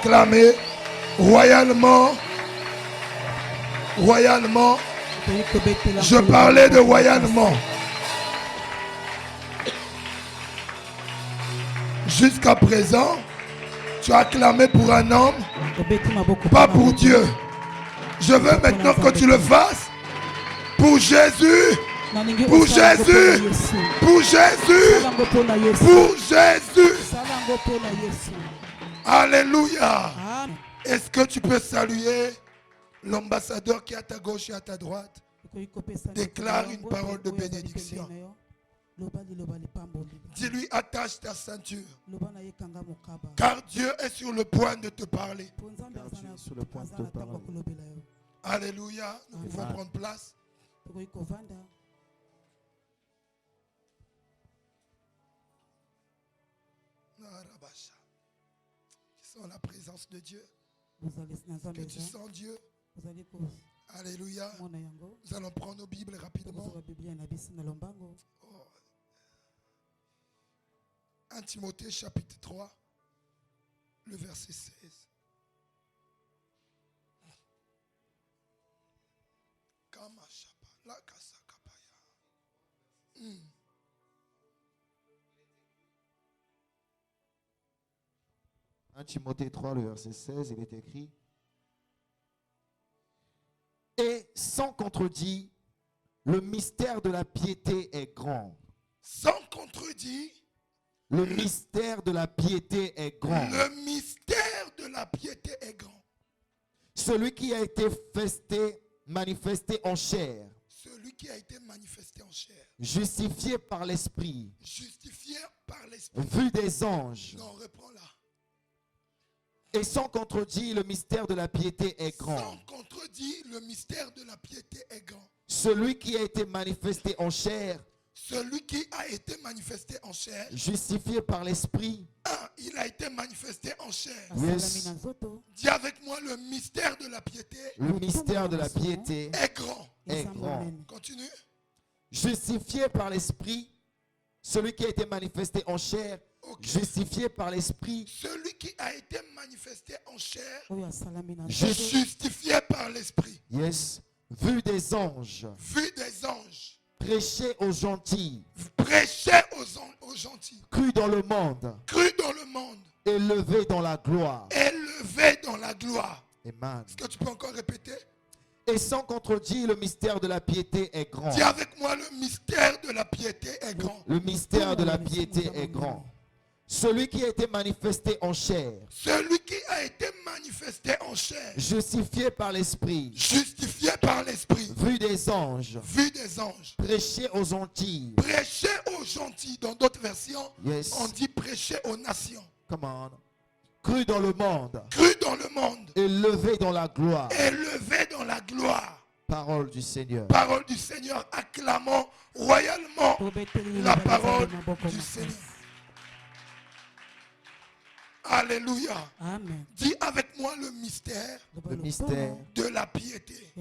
acclamer royalement. Royalement. Je parlais de royalement. Jusqu'à présent, tu as acclamé pour un homme, pas pour Dieu. Je veux maintenant que tu le fasses pour Jésus. Pour Jésus. Pour Jésus. Pour Jésus. Alléluia. Est-ce que tu peux saluer l'ambassadeur qui est à ta gauche et à ta droite? Déclare une parole de bénédiction. Dis-lui, attache ta ceinture. Car Dieu est sur le point de te parler. Alléluia. Nous pouvons prendre place. Tu sens la présence de Dieu. Que tu sens Dieu. Alléluia. Nous allons prendre nos Bibles rapidement. 1 Timothée chapitre 3, le verset 16. Timothée 3, le verset 16, il est écrit: et sans contredit, le mystère de la piété est grand. Sans contredit, le mystère de la piété est grand. Le mystère de la piété est grand. Celui qui a été manifesté en chair. Celui qui a été manifesté en chair. Justifié par l'esprit. Justifié par l'esprit. Vu des anges. Non, reprends là. Et sans contredit, le mystère de la piété est grand. Sans contredit, le mystère de la piété est grand. Celui qui a été manifesté en chair. Celui qui a été manifesté en chair. Justifié par l'esprit. Il a été manifesté en chair. Yes. Dis avec moi, le mystère de la piété. Le mystère de la piété est grand. Est grand. Continue. Justifié par l'esprit. Celui qui a été manifesté en chair. Okay. Justifié par l'esprit. Celui qui a été manifesté en chair. Justifié par l'esprit. Yes. Vu des anges. Vu des anges. Prêché aux gentils. Prêché aux gentils. Cru dans le monde. Cru dans le monde. Élevé dans la gloire. Élevé dans la gloire. Amen. Est-ce que tu peux encore répéter? Et sans contredit, le mystère de la piété est grand. Dis avec moi, le mystère de la piété est grand. Le mystère de la piété est grand. Celui qui a été manifesté en chair. Celui qui a été manifesté en chair. Justifié par l'esprit. Justifié par l'esprit. Vu des anges. Vu des anges. Prêché aux gentils. Prêché aux gentils. Dans d'autres versions, yes. On dit prêché aux nations. Come on. Cru dans le monde. Cru dans le monde. Élevé dans la gloire. Élevé dans la gloire. Parole du Seigneur. Parole du Seigneur. Acclamons royalement la parole du Seigneur. Alléluia. Amen. Dis avec moi le mystère de la piété.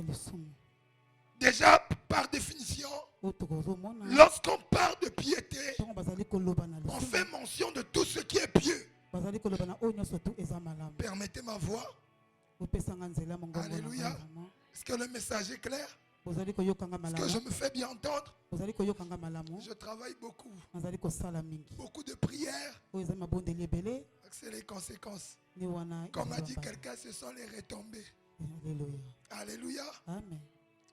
Déjà, par définition, lorsqu'on parle de piété, on fait mention de tout ce qui est pieux. Permettez ma voix. Alléluia. Est-ce que le message est clair? Est-ce que je me fais bien entendre? Je travaille beaucoup. Beaucoup de prières. C'est les conséquences. Comme a dit quelqu'un, ce sont les retombées. Alléluia. Alléluia. Amen.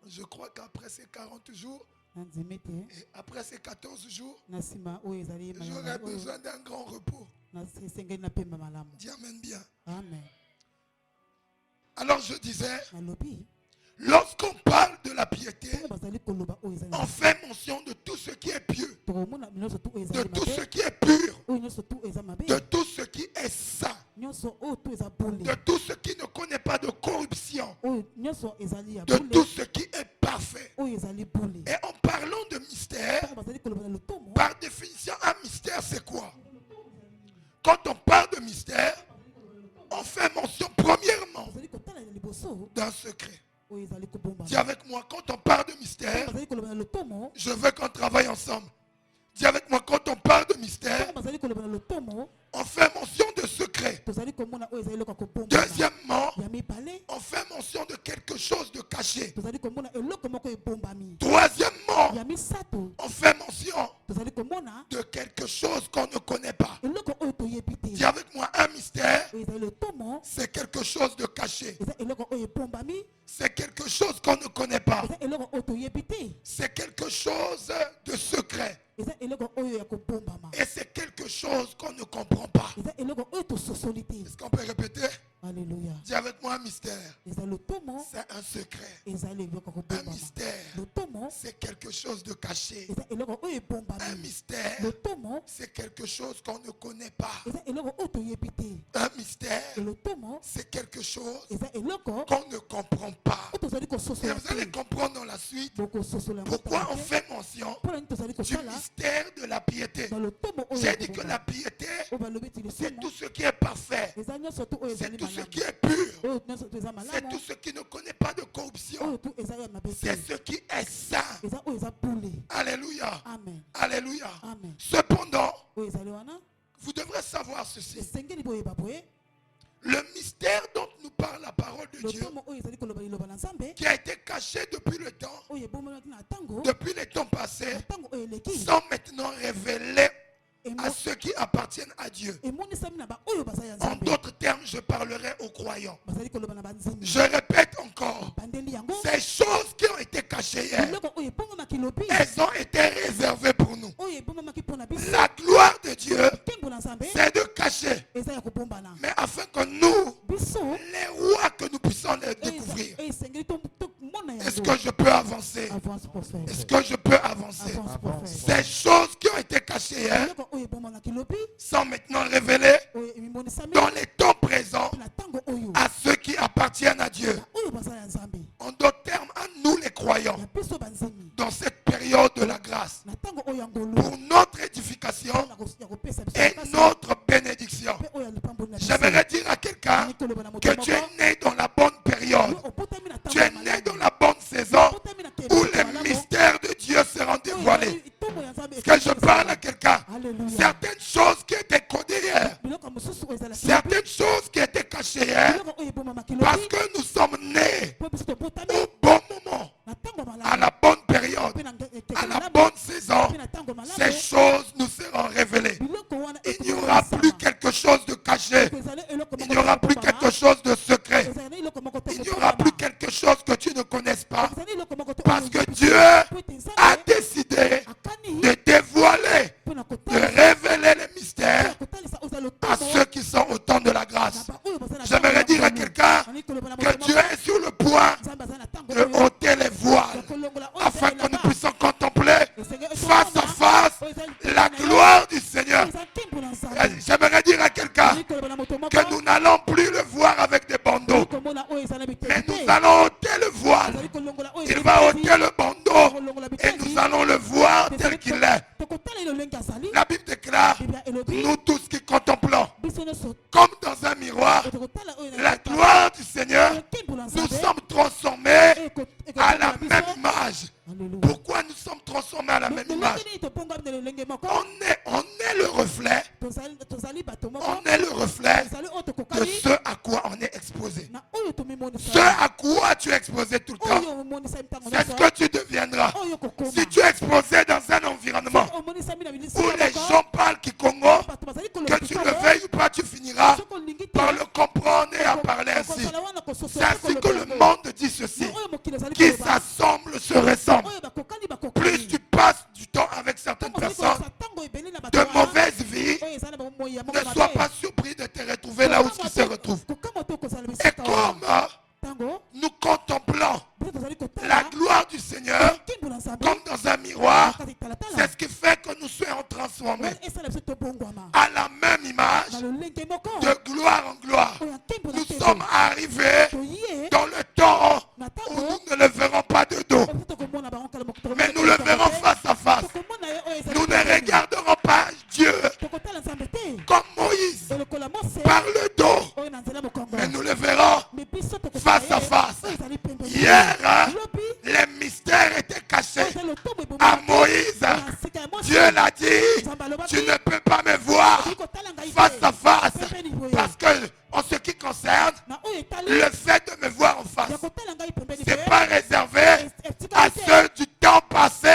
Je crois qu'après ces 40 jours, et après ces 14 jours, j'aurai besoin d'un grand repos. Dis amen bien. Amen. Alors je disais, lorsqu'on parle de la piété, on fait mention de tout ce qui est pieux, de tout ce qui est pur, de tout ce qui est saint, de tout ce qui ne connaît pas de corruption, de tout ce qui est parfait. Et en parlant de mystère, par définition, un mystère c'est quoi? Quand on parle de mystère, on fait mention premièrement d'un secret. Dis avec moi, quand on parle de mystère, je veux qu'on travaille ensemble. Dis avec moi, quand on parle de mystère, on fait mention de secret. Deuxièmement, on fait mention de quelque chose de caché. Troisièmement, on fait mention de quelque chose qu'on ne connaît pas. Dis avec moi, un mystère, c'est quelque chose de caché. C'est quelque chose qu'on ne connaît pas. C'est quelque chose de secret. Et c'est quelque chose qu'on ne comprend pas. Est-ce qu'on peut répéter? Alléluia. Dis avec moi, un mystère. C'est un secret. Un mystère, c'est quelque chose de caché. Un mystère, c'est quelque chose qu'on ne connaît pas. Un mystère, c'est quelque chose qu'on ne comprend pas. Et vous allez comprendre dans la suite pourquoi on fait mention du mystère de la piété. J'ai dit que la piété, c'est tout ce qui est parfait. C'est tout ce qui est pur. C'est tout ce qui ne connaît pas de corruption. C'est ce qui est saint. Alléluia. Amen. Alléluia. Amen. Cependant, vous devrez savoir ceci. Le mystère dont nous parle la parole de Dieu, qui a été caché depuis le temps, depuis les temps passés, sont maintenant révélés à ceux qui appartiennent à Dieu. En d'autres termes, je parlerai aux croyants. Je répète encore, ces choses qui ont été cachées hier, elles ont été réservées pour nous. La gloire de Dieu, c'est de cacher, mais afin que nous, les rois, que nous puissions les découvrir. Est-ce que je peux avancer? Est-ce que je peux avancer? Ces choses qui ont été cachées hier sont maintenant révélées dans les temps présents à ceux qui appartiennent à Dieu. En d'autres termes, à nous les croyants, dans cette période de la grâce, pour notre édification et notre bénédiction. J'aimerais dire à quelqu'un que tu es né dans la bonne période. Tu es né dans la bonne saison où les mystères de Dieu seront dévoilés. Est-ce que je parle à quelqu'un? Certaines choses qui étaient codées hier, certaines choses qui étaient cachées hier, parce que nous sommes nés au bon moment, à la bonne période, à la bonne saison, ces choses nous seront révélées. Il n'y aura plus quelque chose de caché. Il n'y aura plus quelque chose de secret. Il n'y aura plus quelque chose que tu ne connaisses pas. Parce que Dieu a décidé de dévoiler, de révéler les mystères à ceux qui sont au temps de la grâce. J'aimerais dire à quelqu'un que Dieu est sur le point de ôter les voiles afin que nous puissions contempler face à face la gloire du Seigneur. J'aimerais dire à quelqu'un que nous n'allons plus le voir avec des bandeaux, mais nous allons ôter le voile. Il va ôter le bandeau et nous allons le voir tel qu'il est. La Bible déclare, nous tous qui contemplons, comme dans un miroir, la gloire du Seigneur, nous sommes transformés à la même image. Pourquoi nous sommes transformés à la même image? On est le reflet. On est le reflet de ce à quoi on est exposé. Ce à quoi tu es exposé tout le temps, c'est ce que tu deviendras. Si tu es exposé dans un environnement où les gens parlent Kikongo, que tu le veuilles ou pas, tu finiras par le comprendre et à parler ainsi. C'est ainsi que le monde dit ceci. Qui s'assemble se ressemble. Plus tu passes du temps avec certaines personnes de mauvaise vie, ne sois pas surpris de te retrouver là où ils se retrouvent. Et comme nous contemplons la gloire du Seigneur comme dans un miroir, c'est ce qui fait que nous soyons transformés à la même image, de gloire en gloire. Nous sommes arrivés dans le temps où nous ne le verrons pas de dos, mais nous le verrons face à face. Nous ne regarderons pas Dieu comme Moïse par le dos, mais nous le verrons face à face. Hier, les mystères étaient cachés à Moïse. Dieu l'a dit, tu ne peux pas me voir face à face. Parce que, en ce qui concerne le fait de me voir en face, ce n'est pas réservé à ceux du temps passé,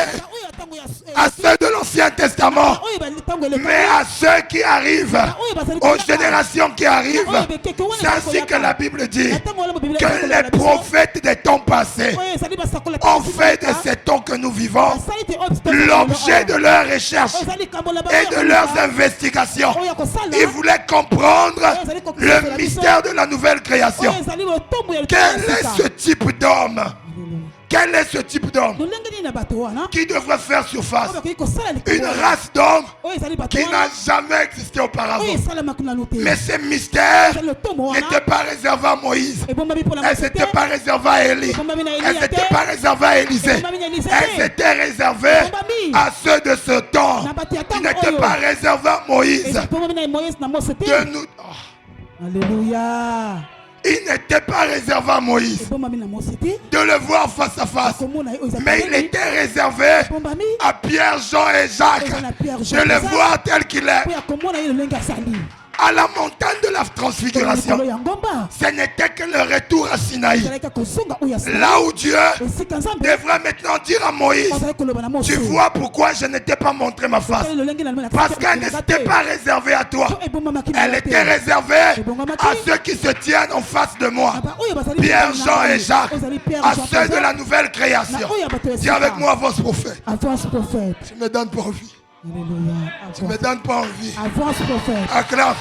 à ceux de l'Ancien Testament, mais à ceux qui arrivent, aux générations qui arrivent. C'est ainsi que la Bible dit que les prophètes des temps passés ont fait de ces temps que nous vivons l'objet de leurs recherches et de leurs investigations. Ils voulaient comprendre le mystère de la nouvelle création. Quel est ce type d'homme? Quel est ce type d'homme qui devrait faire surface? Une race d'hommes qui n'a jamais existé auparavant. Mais ces mystères n'étaient pas réservés à Moïse. Elles n'étaient pas réservées à Élie. Elles n'étaient pas réservées à Élisée. Elles étaient réservées à ceux de ce temps. Qui n'étaient pas réservés à Moïse. De nous... Alléluia. Il n'était pas réservé à Moïse de le voir face à face, mais il était réservé à Pierre, Jean et Jacques de le voir tel qu'il est. À la montagne de la transfiguration, ce n'était que le retour à Sinaï. Là où Dieu devrait maintenant dire à Moïse, tu vois pourquoi je n'étais pas montré ma face? Parce qu'elle n'était pas réservée à toi. Elle était réservée à ceux qui se tiennent en face de moi. Pierre, Jean et Jacques. À ceux de la nouvelle création. Dis avec moi, avance prophète. Tu me donnes pas envie. Tu me donnes pas envie. Avance prophète. Acclame.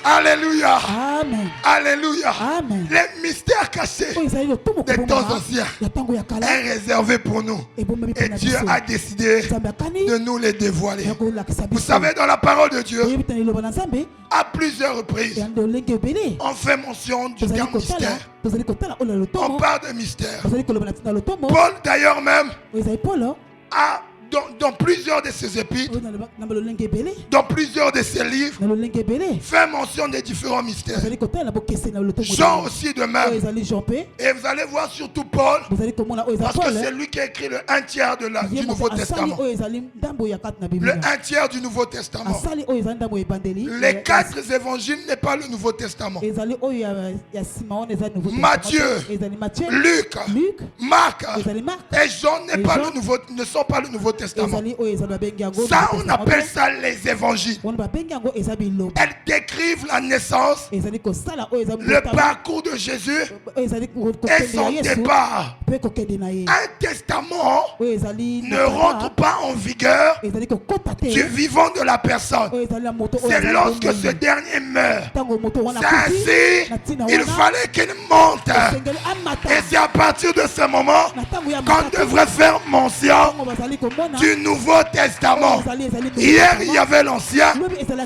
Alléluia. Amen. Alléluia. Amen. Les mystères cachés des temps anciens est réservé pour nous. Et Dieu a décidé de nous les dévoiler. Vous savez, dans la parole de Dieu, à plusieurs reprises, on fait mention du terme mystère. On parle de mystère. Paul d'ailleurs même a dans plusieurs de ses épîtres, dans plusieurs de ses livres, fait mention des différents mystères. Jean aussi de même. Et vous allez voir surtout Paul, parce que c'est lui qui a écrit le 1/3 du Nouveau Testament. Le 1/3 du Nouveau Testament. Les 4 évangiles n'est pas le Nouveau Testament. Matthieu, Luc, Marc et Jean ne sont pas le Nouveau Testament. Ça, on appelle ça les évangiles. Elles décrivent la naissance, le parcours de Jésus et son départ. Un testament ne rentre pas en vigueur du vivant de la personne. C'est lorsque ce dernier meurt. C'est ainsi, il fallait qu'il monte. Et c'est à partir de ce moment qu'on devrait faire mention du Nouveau Testament. Hier, il y avait l'Ancien.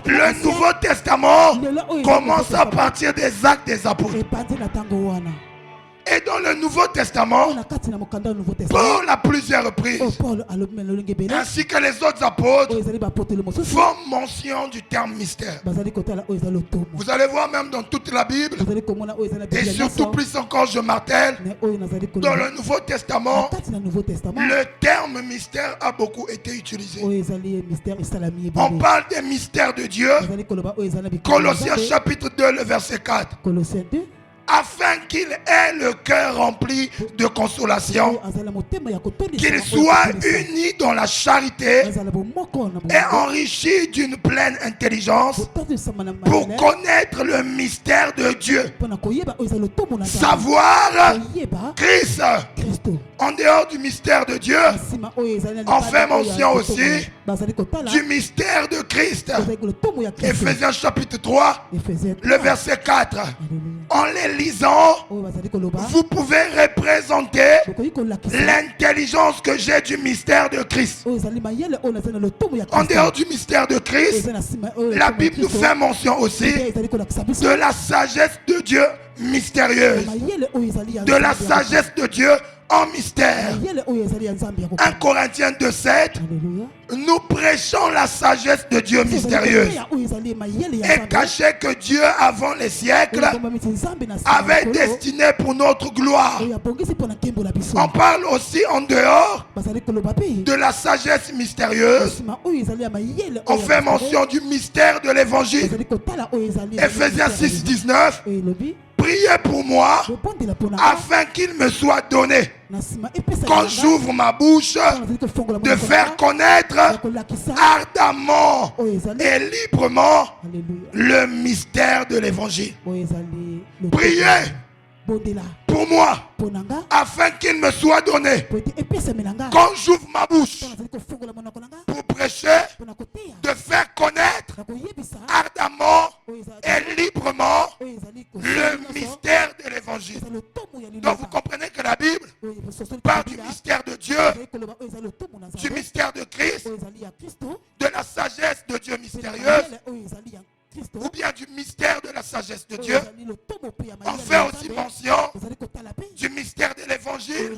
Le Nouveau Testament commence à partir des Actes des Apôtres. Et dans le Nouveau Testament, Paul à plusieurs reprises, ainsi que les autres apôtres, font mention du terme mystère. Vous allez voir même dans toute la Bible, et surtout plus encore je martèle, dans le Nouveau Testament, le terme mystère a beaucoup été utilisé. On parle des mystères de Dieu. Colossiens chapitre 2, le verset 4. Afin qu'il ait le cœur rempli de consolation, qu'il soit uni dans la charité et enrichi d'une pleine intelligence pour connaître le mystère de Dieu, savoir Christ. En dehors du mystère de Dieu, on fait mention aussi du mystère de Christ. Éphésiens chapitre 3, le verset 4. En les lisant, vous pouvez représenter l'intelligence que j'ai du mystère de Christ. En dehors du mystère de Christ, la Bible nous fait mention aussi de la sagesse de Dieu mystérieuse, de la sagesse de Dieu en mystère. 1 Corinthiens 2:7. Nous prêchons la sagesse de Dieu mystérieuse et cachée que Dieu avant les siècles avait destinée pour notre gloire. On parle aussi en dehors de la sagesse mystérieuse. On fait mention du mystère de l'évangile. Ephésiens 6:19. Priez pour moi afin qu'il me soit donné, quand j'ouvre ma bouche, de faire connaître ardemment et librement le mystère de l'évangile. Priez pour moi afin qu'il me soit donné, quand j'ouvre ma bouche pour prêcher, de faire connaître ardemment et librement le mystère de l'évangile. Donc vous comprenez que la Bible parle du mystère de Dieu, du mystère de Christ, de la sagesse de Dieu mystérieuse, ou bien du mystère de la sagesse de Dieu. On fait aussi mention du mystère de l'évangile,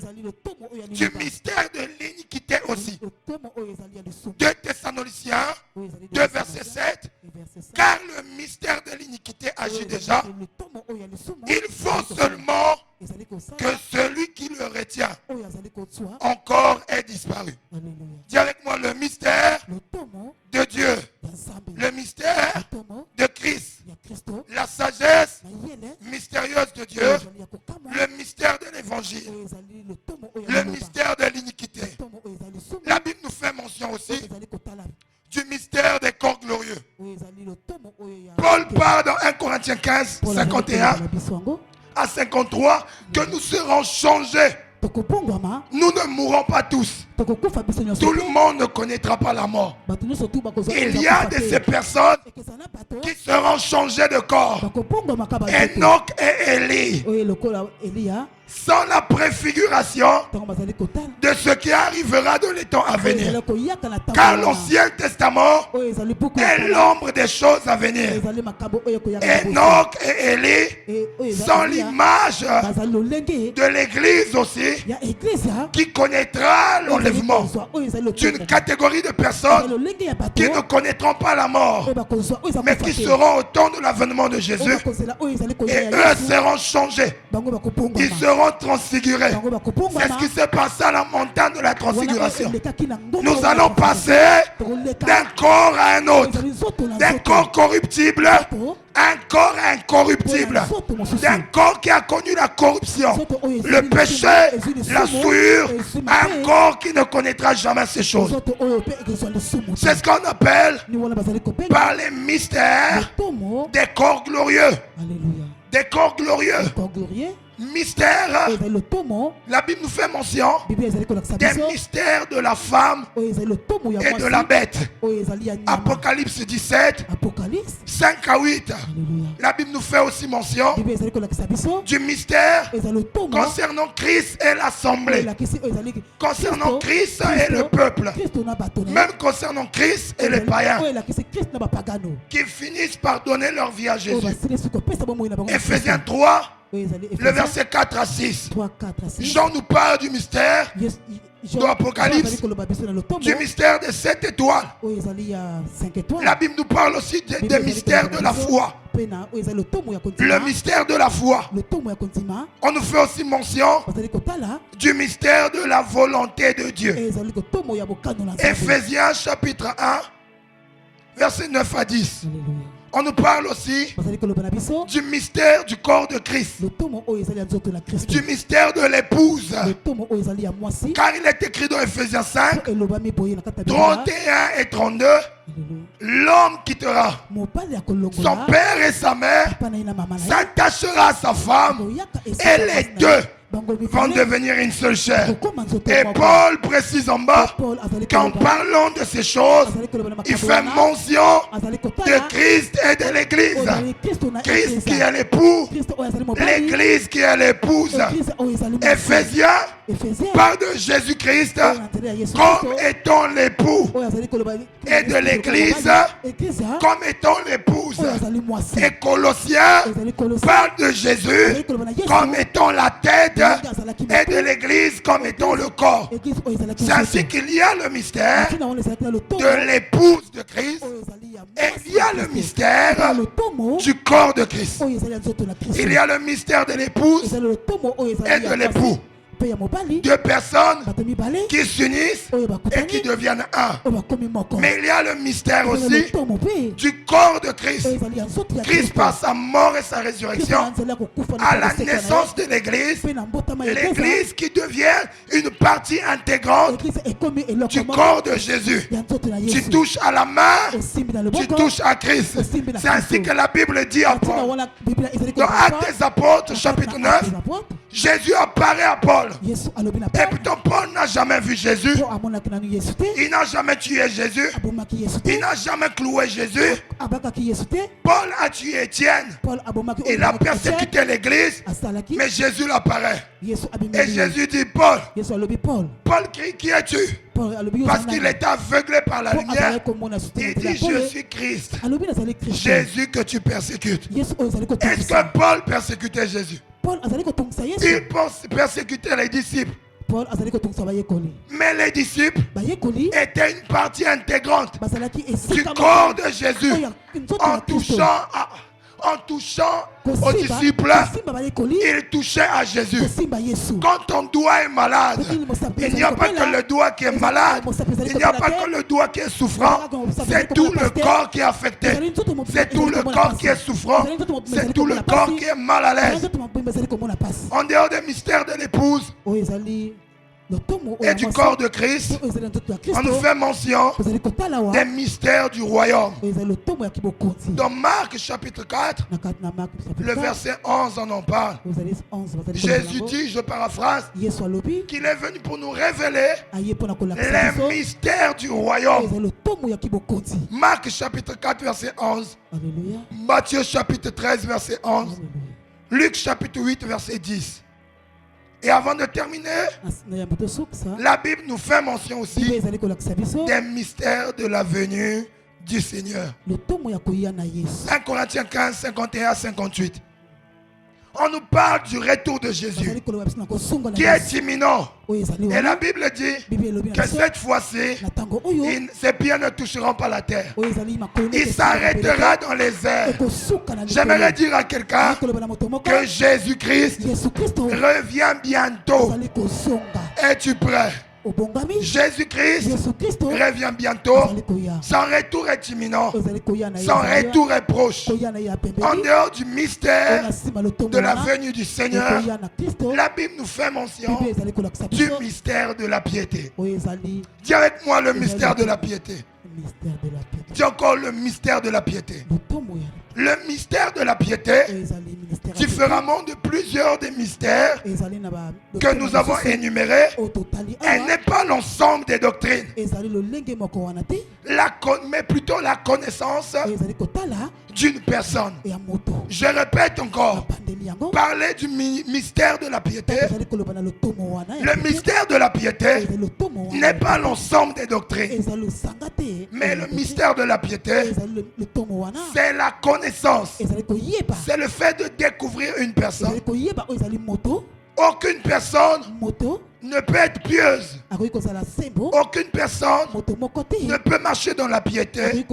du mystère de l'iniquité aussi. 2 Thessaloniciens 2 verset 7. Car le mystère de l'iniquité agit déjà. Il faut seulement que celui qui le retient encore ait disparu. Dis avec moi le mystère de Dieu, le mystère de Christ, la sagesse mystérieuse de Dieu, le mystère de l'évangile, le mystère de l'iniquité. La Bible nous fait mention aussi du mystère des corps glorieux. Paul parle dans 1 Corinthiens 15, 51 à 53 que nous serons changés. Nous ne mourrons pas tous. Tout le monde ne connaîtra pas la mort. Il y a de ces personnes qui seront changées de corps. Enoch et Élie, sans la préfiguration de ce qui arrivera dans les temps à venir. Car l'Ancien Testament est l'ombre des choses à venir. Enoch et Élie sont l'image de l'Église aussi, qui connaîtra l'enlèvement d'une catégorie de personnes qui ne connaîtront pas la mort, mais qui seront au temps de l'avènement de Jésus, et eux seront changés. Ils seront transfigurés. C'est ce qui s'est passé à la montagne de la transfiguration. Nous allons passer d'un corps à un autre, d'un corps corruptible un corps incorruptible, d'un corps qui a connu la corruption, le péché, la souillure, un corps qui ne connaîtra jamais ces choses. C'est ce qu'on appelle par les mystères des corps glorieux. Des corps glorieux. Mystère, la Bible nous fait mention des mystères de la femme et de la bête. Apocalypse 17, 5 à 8. La Bible nous fait aussi mention du mystère concernant Christ et l'assemblée, concernant Christ et le peuple, même concernant Christ et les païens qui finissent par donner leur vie à Jésus. Ephésiens 3, le verset 4 à 6. Jean nous parle du mystère de l'Apocalypse, du mystère des 7 étoiles. La Bible nous parle aussi des mystères de la foi. Le mystère de la foi. On nous fait aussi mention du mystère de la volonté de Dieu. Ephésiens chapitre 1, verset 9 à 10. On nous parle aussi du mystère du corps de Christ, du mystère de l'épouse. Car il est écrit dans Ephésiens 5, 31 et 32, l'homme quittera son père et sa mère, s'attachera à sa femme, et les deux vont devenir une seule chair. Et Paul précise en bas qu'en parlant de ces choses, il fait mention de Christ et de l'Église. Christ qui est l'époux, l'Église qui est l'épouse. Ephésiens parle de Jésus-Christ comme étant l'époux et de l'Église comme étant l'épouse. Et Colossiens parle de Jésus comme étant la tête et de l'Église comme étant le corps. C'est ainsi qu'il y a le mystère de l'épouse de Christ et il y a le mystère du corps de Christ. Il y a le mystère de l'épouse et de l'époux. Deux personnes qui s'unissent et qui deviennent un. Mais il y a le mystère aussi du corps de Christ. Christ, par sa mort et sa résurrection, à la naissance de l'Église, l'Église qui devient une partie intégrante du corps de Jésus. Tu touches à la main, tu touches à Christ. C'est ainsi que la Bible dit à Paul. Dans Actes des Apôtres, chapitre 9, Jésus apparaît à Paul. Et pourtant Paul n'a jamais vu Jésus. Il n'a jamais tué Jésus. Il n'a jamais cloué Jésus. Paul a tué Étienne. Il a persécuté l'église. Mais Jésus l'apparaît. Et Jésus dit Paul. Paul crie, qui es-tu? Parce qu'il était aveuglé par la lumière. Il dit je suis Christ. Jésus que tu persécutes. Est-ce que Paul persécutait Jésus? Il persécutait les disciples. Mais les disciples étaient une partie intégrante du corps de Jésus. En touchant aux disciples, ils touchaient à Jésus. Quand ton doigt est malade, il n'y a pas que le doigt qui est malade, il n'y a pas que le doigt qui est souffrant, c'est tout le corps qui est affecté, c'est tout le corps qui est souffrant, c'est tout le corps qui est mal à l'aise. En dehors des mystères de l'épouse et du corps de Christ, on nous fait mention des mystères du royaume. Dans Marc chapitre 4, le verset 11, on en parle. Jésus dit, je paraphrase, qu'il est venu pour nous révéler les mystères du royaume. Marc chapitre 4, verset 11. Matthieu chapitre 13, verset 11. Luc chapitre 8, verset 10. Et avant de terminer, la Bible nous fait mention aussi des mystères de la venue du Seigneur. 1 Corinthiens 15, 51 à 58. On nous parle du retour de Jésus qui est imminent. Et la Bible dit que cette fois-ci, ses pieds ne toucheront pas la terre. Il s'arrêtera dans les airs. J'aimerais dire à quelqu'un que Jésus-Christ revient bientôt. Es-tu prêt? Jésus-Christ revient bientôt. Son retour est imminent. Son retour est proche. En dehors du mystère de la venue du Seigneur, la Bible nous fait mention du mystère de la piété. Dis avec moi le mystère de la piété. Dis encore le mystère de la piété. Le mystère de la piété, différemment de plusieurs des mystères que nous avons énumérés, elle n'est pas l'ensemble des doctrines, mais plutôt la connaissance d'une personne. Je répète encore, parler du mystère de la piété. Le mystère de la piété n'est pas l'ensemble des doctrines, mais le mystère de la piété, c'est la connaissance. C'est le fait de découvrir une personne. Aucune personne ne peut être pieuse. Aucune personne ne peut marcher dans la piété,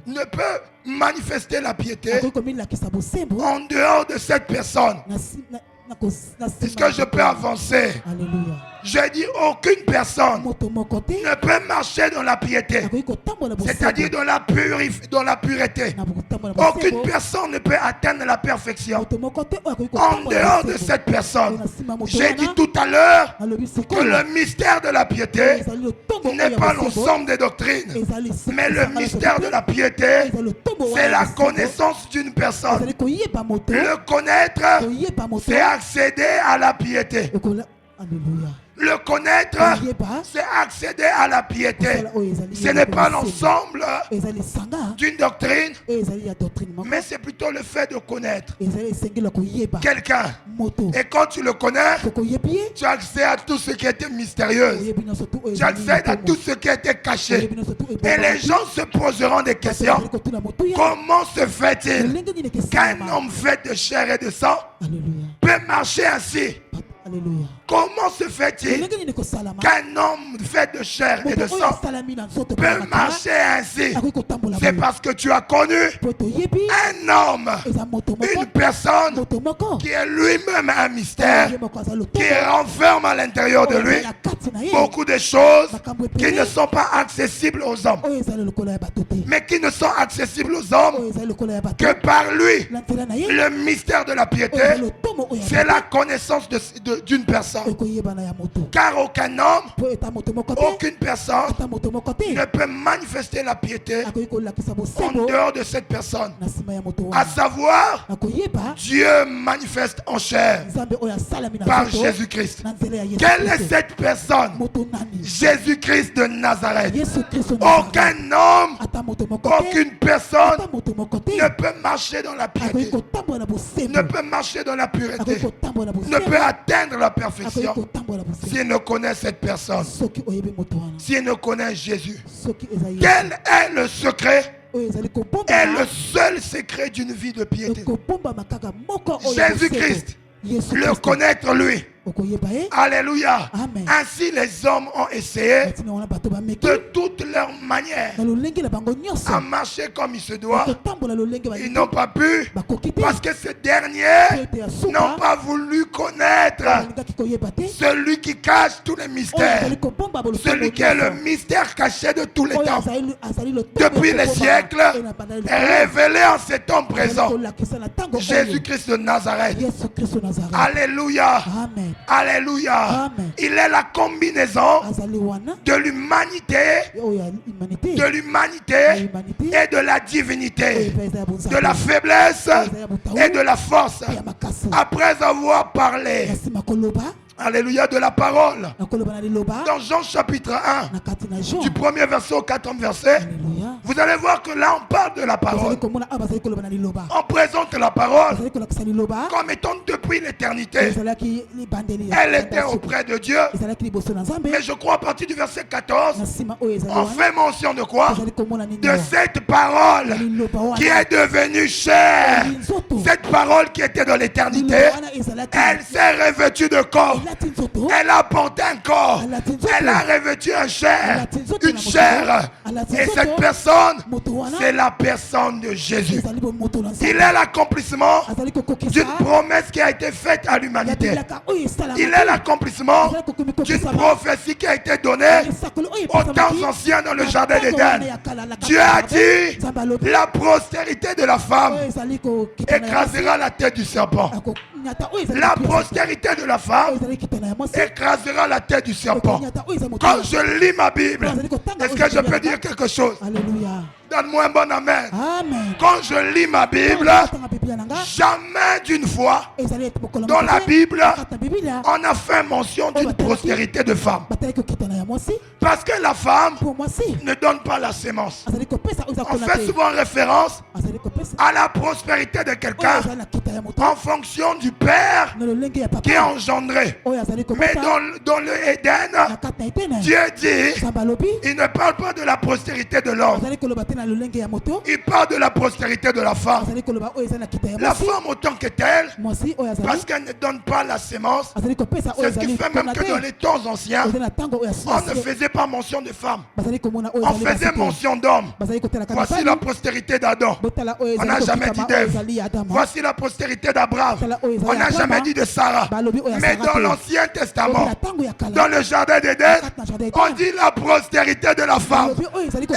ne peut manifester la piété en dehors de cette personne. Est-ce que je peux avancer? Alléluia. Je dis aucune personne ne peut marcher dans la piété, c'est-à-dire dans la pureté. Aucune personne ne peut atteindre la perfection en dehors de cette personne. J'ai dit tout à l'heure que le mystère de la piété n'est pas l'ensemble des doctrines, mais le mystère de la piété, c'est la connaissance d'une personne. Le connaître, c'est accéder à la piété. Alléluia. Le connaître, c'est accéder à la piété. Ce n'est pas l'ensemble d'une doctrine, mais c'est plutôt le fait de connaître quelqu'un. Et quand tu le connais, tu as accès à tout ce qui était mystérieux. Tu as accès à tout ce qui était caché. Et les gens se poseront des questions. Comment se fait-il qu'un homme fait de chair et de sang peut marcher ainsi? Alléluia. Comment se fait-il qu'un homme fait de chair et de sang peut marcher ainsi? C'est parce que tu as connu un homme, une personne qui est lui-même un mystère, qui renferme à l'intérieur de lui beaucoup de choses qui ne sont pas accessibles aux hommes, mais qui ne sont accessibles aux hommes que par lui. Le mystère de la piété, c'est la connaissance d'une personne. Car aucun homme, aucune personne ne peut manifester la piété en dehors de cette personne. À savoir, Dieu manifeste en chair par Jésus-Christ. Quelle est cette personne? Jésus-Christ de Nazareth. Aucun homme, aucune personne ne peut marcher dans la piété, ne peut marcher dans la pureté, ne peut atteindre la perfection s'il ne connaît cette personne, s'il ne connaît Jésus. Quel est le secret? Est le seul secret d'une vie de piété. Jésus-Christ, le connaître lui. Alléluia. Amen. Ainsi les hommes ont essayé de toutes leurs manières à marcher comme il se doit. Ils n'ont pas pu parce que ces derniers n'ont pas voulu connaître celui qui cache tous les mystères, celui qui est le mystère caché de tous les temps, depuis les siècles, révélé en cet homme présent, Jésus-Christ de Nazareth. Alléluia. Amen. Alléluia. Amen. Il est la combinaison de l'humanité, et de la divinité, de la faiblesse et de la force. Après avoir parlé, alléluia, de la parole, dans Jean chapitre 1, du premier verset au 4e verset, vous allez voir que là on parle de la parole. On présente la parole comme étant depuis l'éternité. Elle était auprès de Dieu. Mais je crois à partir du verset 14, on fait mention de quoi? De cette parole qui est devenue chair. Cette parole qui était dans l'éternité, elle s'est revêtue de corps. Elle a porté un corps. Elle a revêtu une chair. Et cette personne, c'est la personne de Jésus. Il est l'accomplissement d'une promesse qui a été faite à l'humanité. Il est l'accomplissement d'une prophétie qui a été donnée aux temps anciens dans le jardin d'Éden. Dieu a dit, la postérité de la femme écrasera la tête du serpent. La postérité de la femme écrasera la tête du serpent. Quand je lis ma Bible, est-ce que je peux dire quelque chose? Alléluia. Donne-moi un bon amen. Amen. Quand je lis ma Bible, jamais d'une fois dans la Bible, on a fait mention d'une postérité de femme. Parce que la femme ne donne pas la sémence. On fait souvent référence à la prospérité de quelqu'un en fonction du père qui est engendré. Mais dans le Éden, Dieu dit, il ne parle pas de la postérité de l'homme. Il parle de la postérité de la femme. La femme autant que telle, parce qu'elle ne donne pas la sémence, c'est ce qui fait même que dans les temps anciens, on ne faisait pas mention de femme. On faisait mention d'homme. Voici la postérité d'Adam. On n'a jamais dit d'Ève. Voici la postérité d'Abraham. On n'a jamais dit de Sarah. Mais dans l'Ancien Testament, dans le jardin d'Éden, on dit la postérité de la femme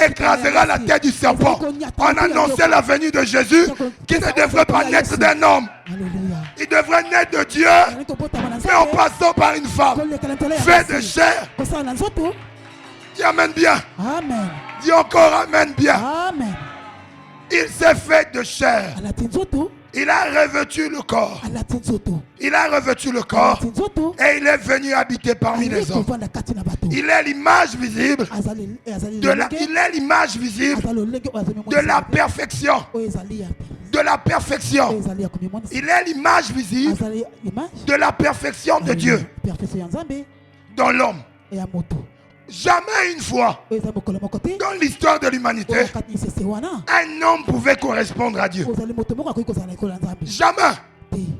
écrasera la tête du serpent. On annonçait la venue de Jésus qui ne devrait pas naître d'un homme. Il devrait naître de Dieu, mais en passant par une femme faite de chair. Dis amen bien. Amen. Dis encore amen bien. Amen. Il s'est fait de chair. Il a revêtu le corps. Il a revêtu le corps. Et il est venu habiter parmi les hommes. Il est l'image visible. Il est l'image visible de la perfection. De la perfection. Il est l'image visible de la perfection de Dieu dans l'homme. Jamais une fois dans l'histoire de l'humanité un homme pouvait correspondre à Dieu. Jamais.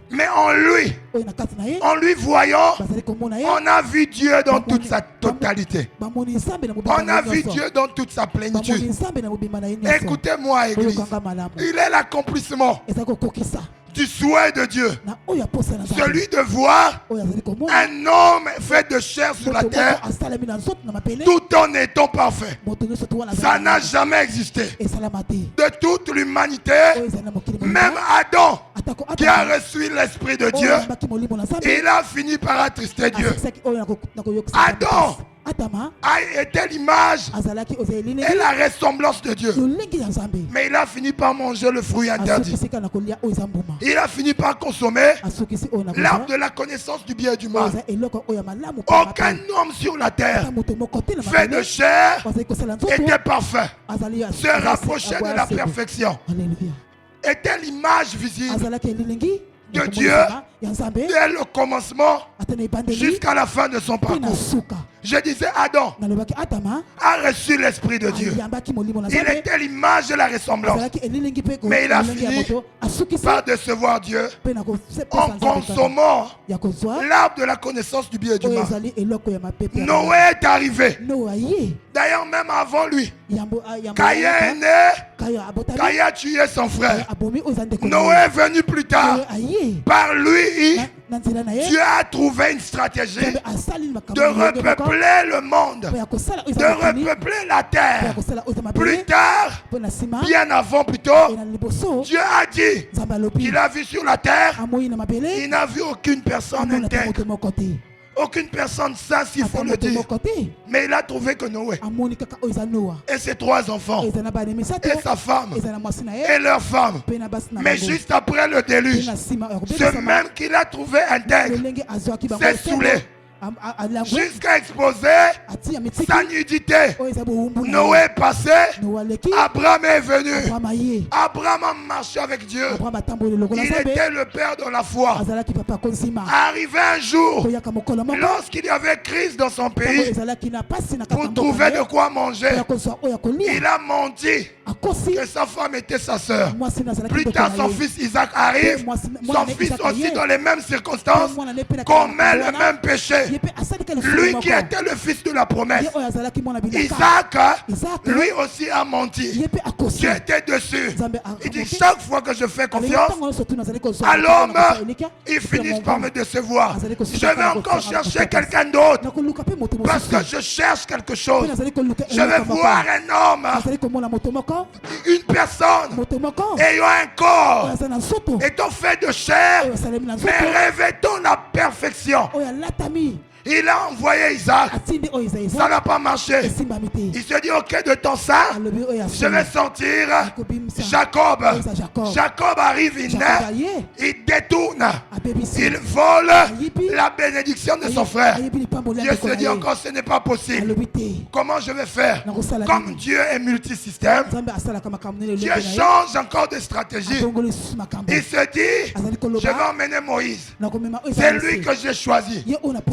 Mais en lui voyant, on a vu Dieu dans toute sa totalité. On a vu Dieu dans toute sa plénitude. Écoutez-moi, Église. Il est l'accomplissement du souhait de Dieu. Celui de voir un homme fait de chair sur la terre tout en étant parfait. Ça n'a jamais existé. De toute l'humanité, même Adam qui a reçu l'Esprit de Dieu, il a fini par attrister Dieu. Adam a été l'image et la ressemblance de Dieu. Mais il a fini par manger le fruit interdit. Il a fini par consommer l'arbre de la connaissance du bien et du mal. Aucun homme sur la terre fait de chair était parfait, se rapprochait de la perfection, était l'image visible de Dieu dès le commencement jusqu'à la fin de son parcours. Je disais, Adam a reçu l'Esprit de Dieu. Il était l'image de la ressemblance. Mais il a fini par décevoir Dieu en consommant l'arbre de la connaissance du bien et du mal. Noé est arrivé. D'ailleurs, même avant lui, Caïn est né. Caïn a tué son frère. Noé est venu plus tard. Par lui, Dieu a trouvé une stratégie de repeupler le monde, de repeupler la terre. Plus tard, bien avant plutôt, Dieu a dit qu'il a vu sur la terre, il n'a vu aucune personne intègre. Aucune personne sainte, s'il faut le dire. Mais il a trouvé que Noé et ses 3 enfants et sa femme et leur femme. Mais juste après le déluge, ce même qu'il a trouvé intègre s'est saoulé jusqu'à exposer sa nudité. Noé est passé, Abraham est venu. Abraham a marché avec Dieu. Il était le père de la foi. Arrivé un jour, lorsqu'il y avait crise dans son pays, pour trouver de quoi manger, il a menti que sa femme était sa sœur. Plus tard, son fils Isaac arrive. Son fils aussi, dans les mêmes circonstances, commet le même péché. Lui qui était le fils de la promesse. Isaac, lui aussi a menti. Dieu était dessus. Il dit, chaque fois que je fais confiance à l'homme, il finit par me décevoir. Je vais encore chercher quelqu'un d'autre parce que je cherche quelque chose. Je vais voir un homme, une personne ayant un corps, étant fait de chair, mais revêtant la perfection. Il a envoyé Isaac. Ça n'a pas marché. Il se dit, ok, de ton sang, je vais sortir Jacob. Jacob arrive, il naît, il détourne, il vole la bénédiction de son frère. Dieu se dit encore, ce n'est pas possible. Comment je vais faire? Comme Dieu est multisystème, Dieu change encore de stratégie. Il se dit, je vais emmener Moïse. C'est lui que j'ai choisi.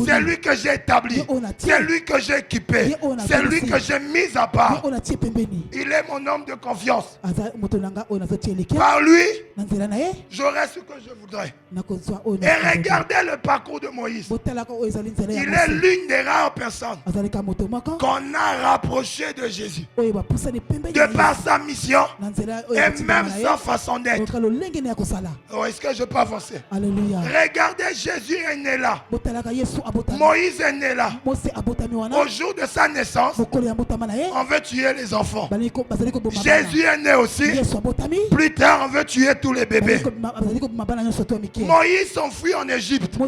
C'est lui que j'ai établi, c'est lui que j'ai équipé, c'est lui que j'ai mis à part. Il est mon homme de confiance. Par lui, j'aurai ce que je voudrais. Et regardez le parcours de Moïse. Il est l'une des rares personnes qu'on a rapproché de Jésus de par sa mission et même sa façon d'être. Oh, est-ce que je peux avancer? Regardez, Jésus est né là. Moïse est né là. Au jour de sa naissance, on veut tuer les enfants. Jésus est né aussi. Plus tard, on veut tuer tous les bébés. Moïse s'enfuit en Égypte.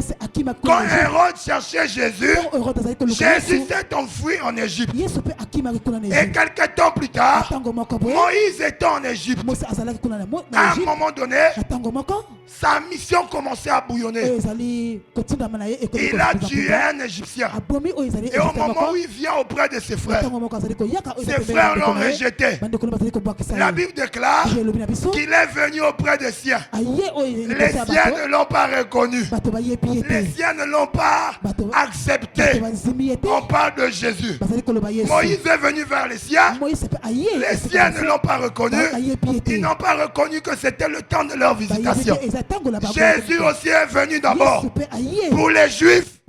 Quand Hérode cherchait Jésus, Jésus s'est enfui en Égypte. Et quelques temps plus tard, Moïse était en Égypte. À un moment donné, sa mission commençait à bouillonner. Il a tué un Égyptien. Et au moment où il vient auprès de ses frères l'ont rejeté. La Bible déclare qu'il est venu auprès des siens. Les siens ne l'ont pas reconnu. Les siens ne l'ont pas accepté. On parle de Jésus. Moïse est venu vers les siens. Les siens ne l'ont pas reconnu. Ils n'ont pas reconnu que c'était le temps de leur visitation. Jésus aussi est venu d'abord pour les Juifs.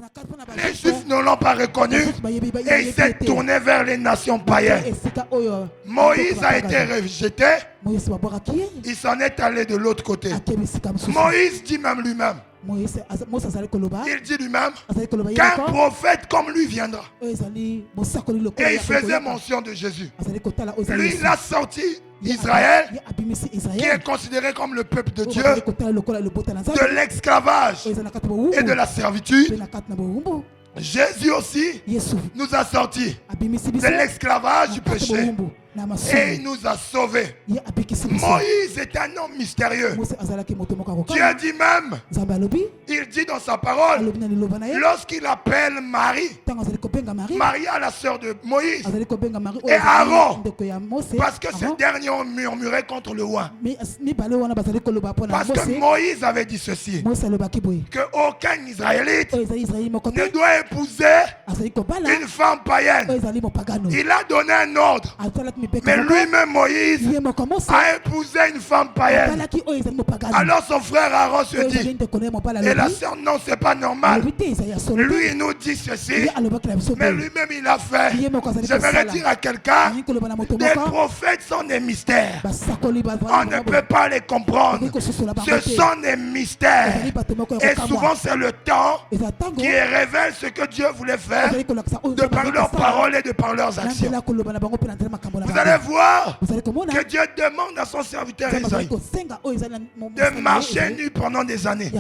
Les Juifs ne l'ont pas reconnu et il s'est tourné vers les nations païennes. Moïse a été rejeté. Il s'en est allé de l'autre côté. Moïse dit même lui-même. Il dit lui-même qu'un prophète comme lui viendra. Et il faisait mention de Jésus. Lui, il a sorti Israël, qui est considéré comme le peuple de Dieu, de l'esclavage et de la servitude. Jésus aussi nous a sortis de l'esclavage du péché. Et il nous a sauvés. Moïse est un homme mystérieux. Dieu dit même, il dit dans sa parole, lorsqu'il appelle Marie, Maria la sœur de Moïse, et Aaron, parce que ces derniers ont murmuré contre le roi. Parce que Moïse avait dit ceci, qu'aucun Israélite ne doit épouser une femme païenne. Il a donné un ordre. Mais lui-même, Moïse, a épousé une femme païenne. Alors son frère Aaron se dit, et la sœur, non, c'est pas normal. Lui, il nous dit ceci, mais lui-même, il a fait. Je vais dire à quelqu'un, des prophètes sont des mystères. On ne peut pas les comprendre. Ce sont des mystères. Et souvent, c'est le temps qui révèle ce que Dieu voulait faire de par leurs paroles et de par leurs actions. Vous allez voir que Dieu demande à son serviteur Isaïe de marcher nu pendant des années.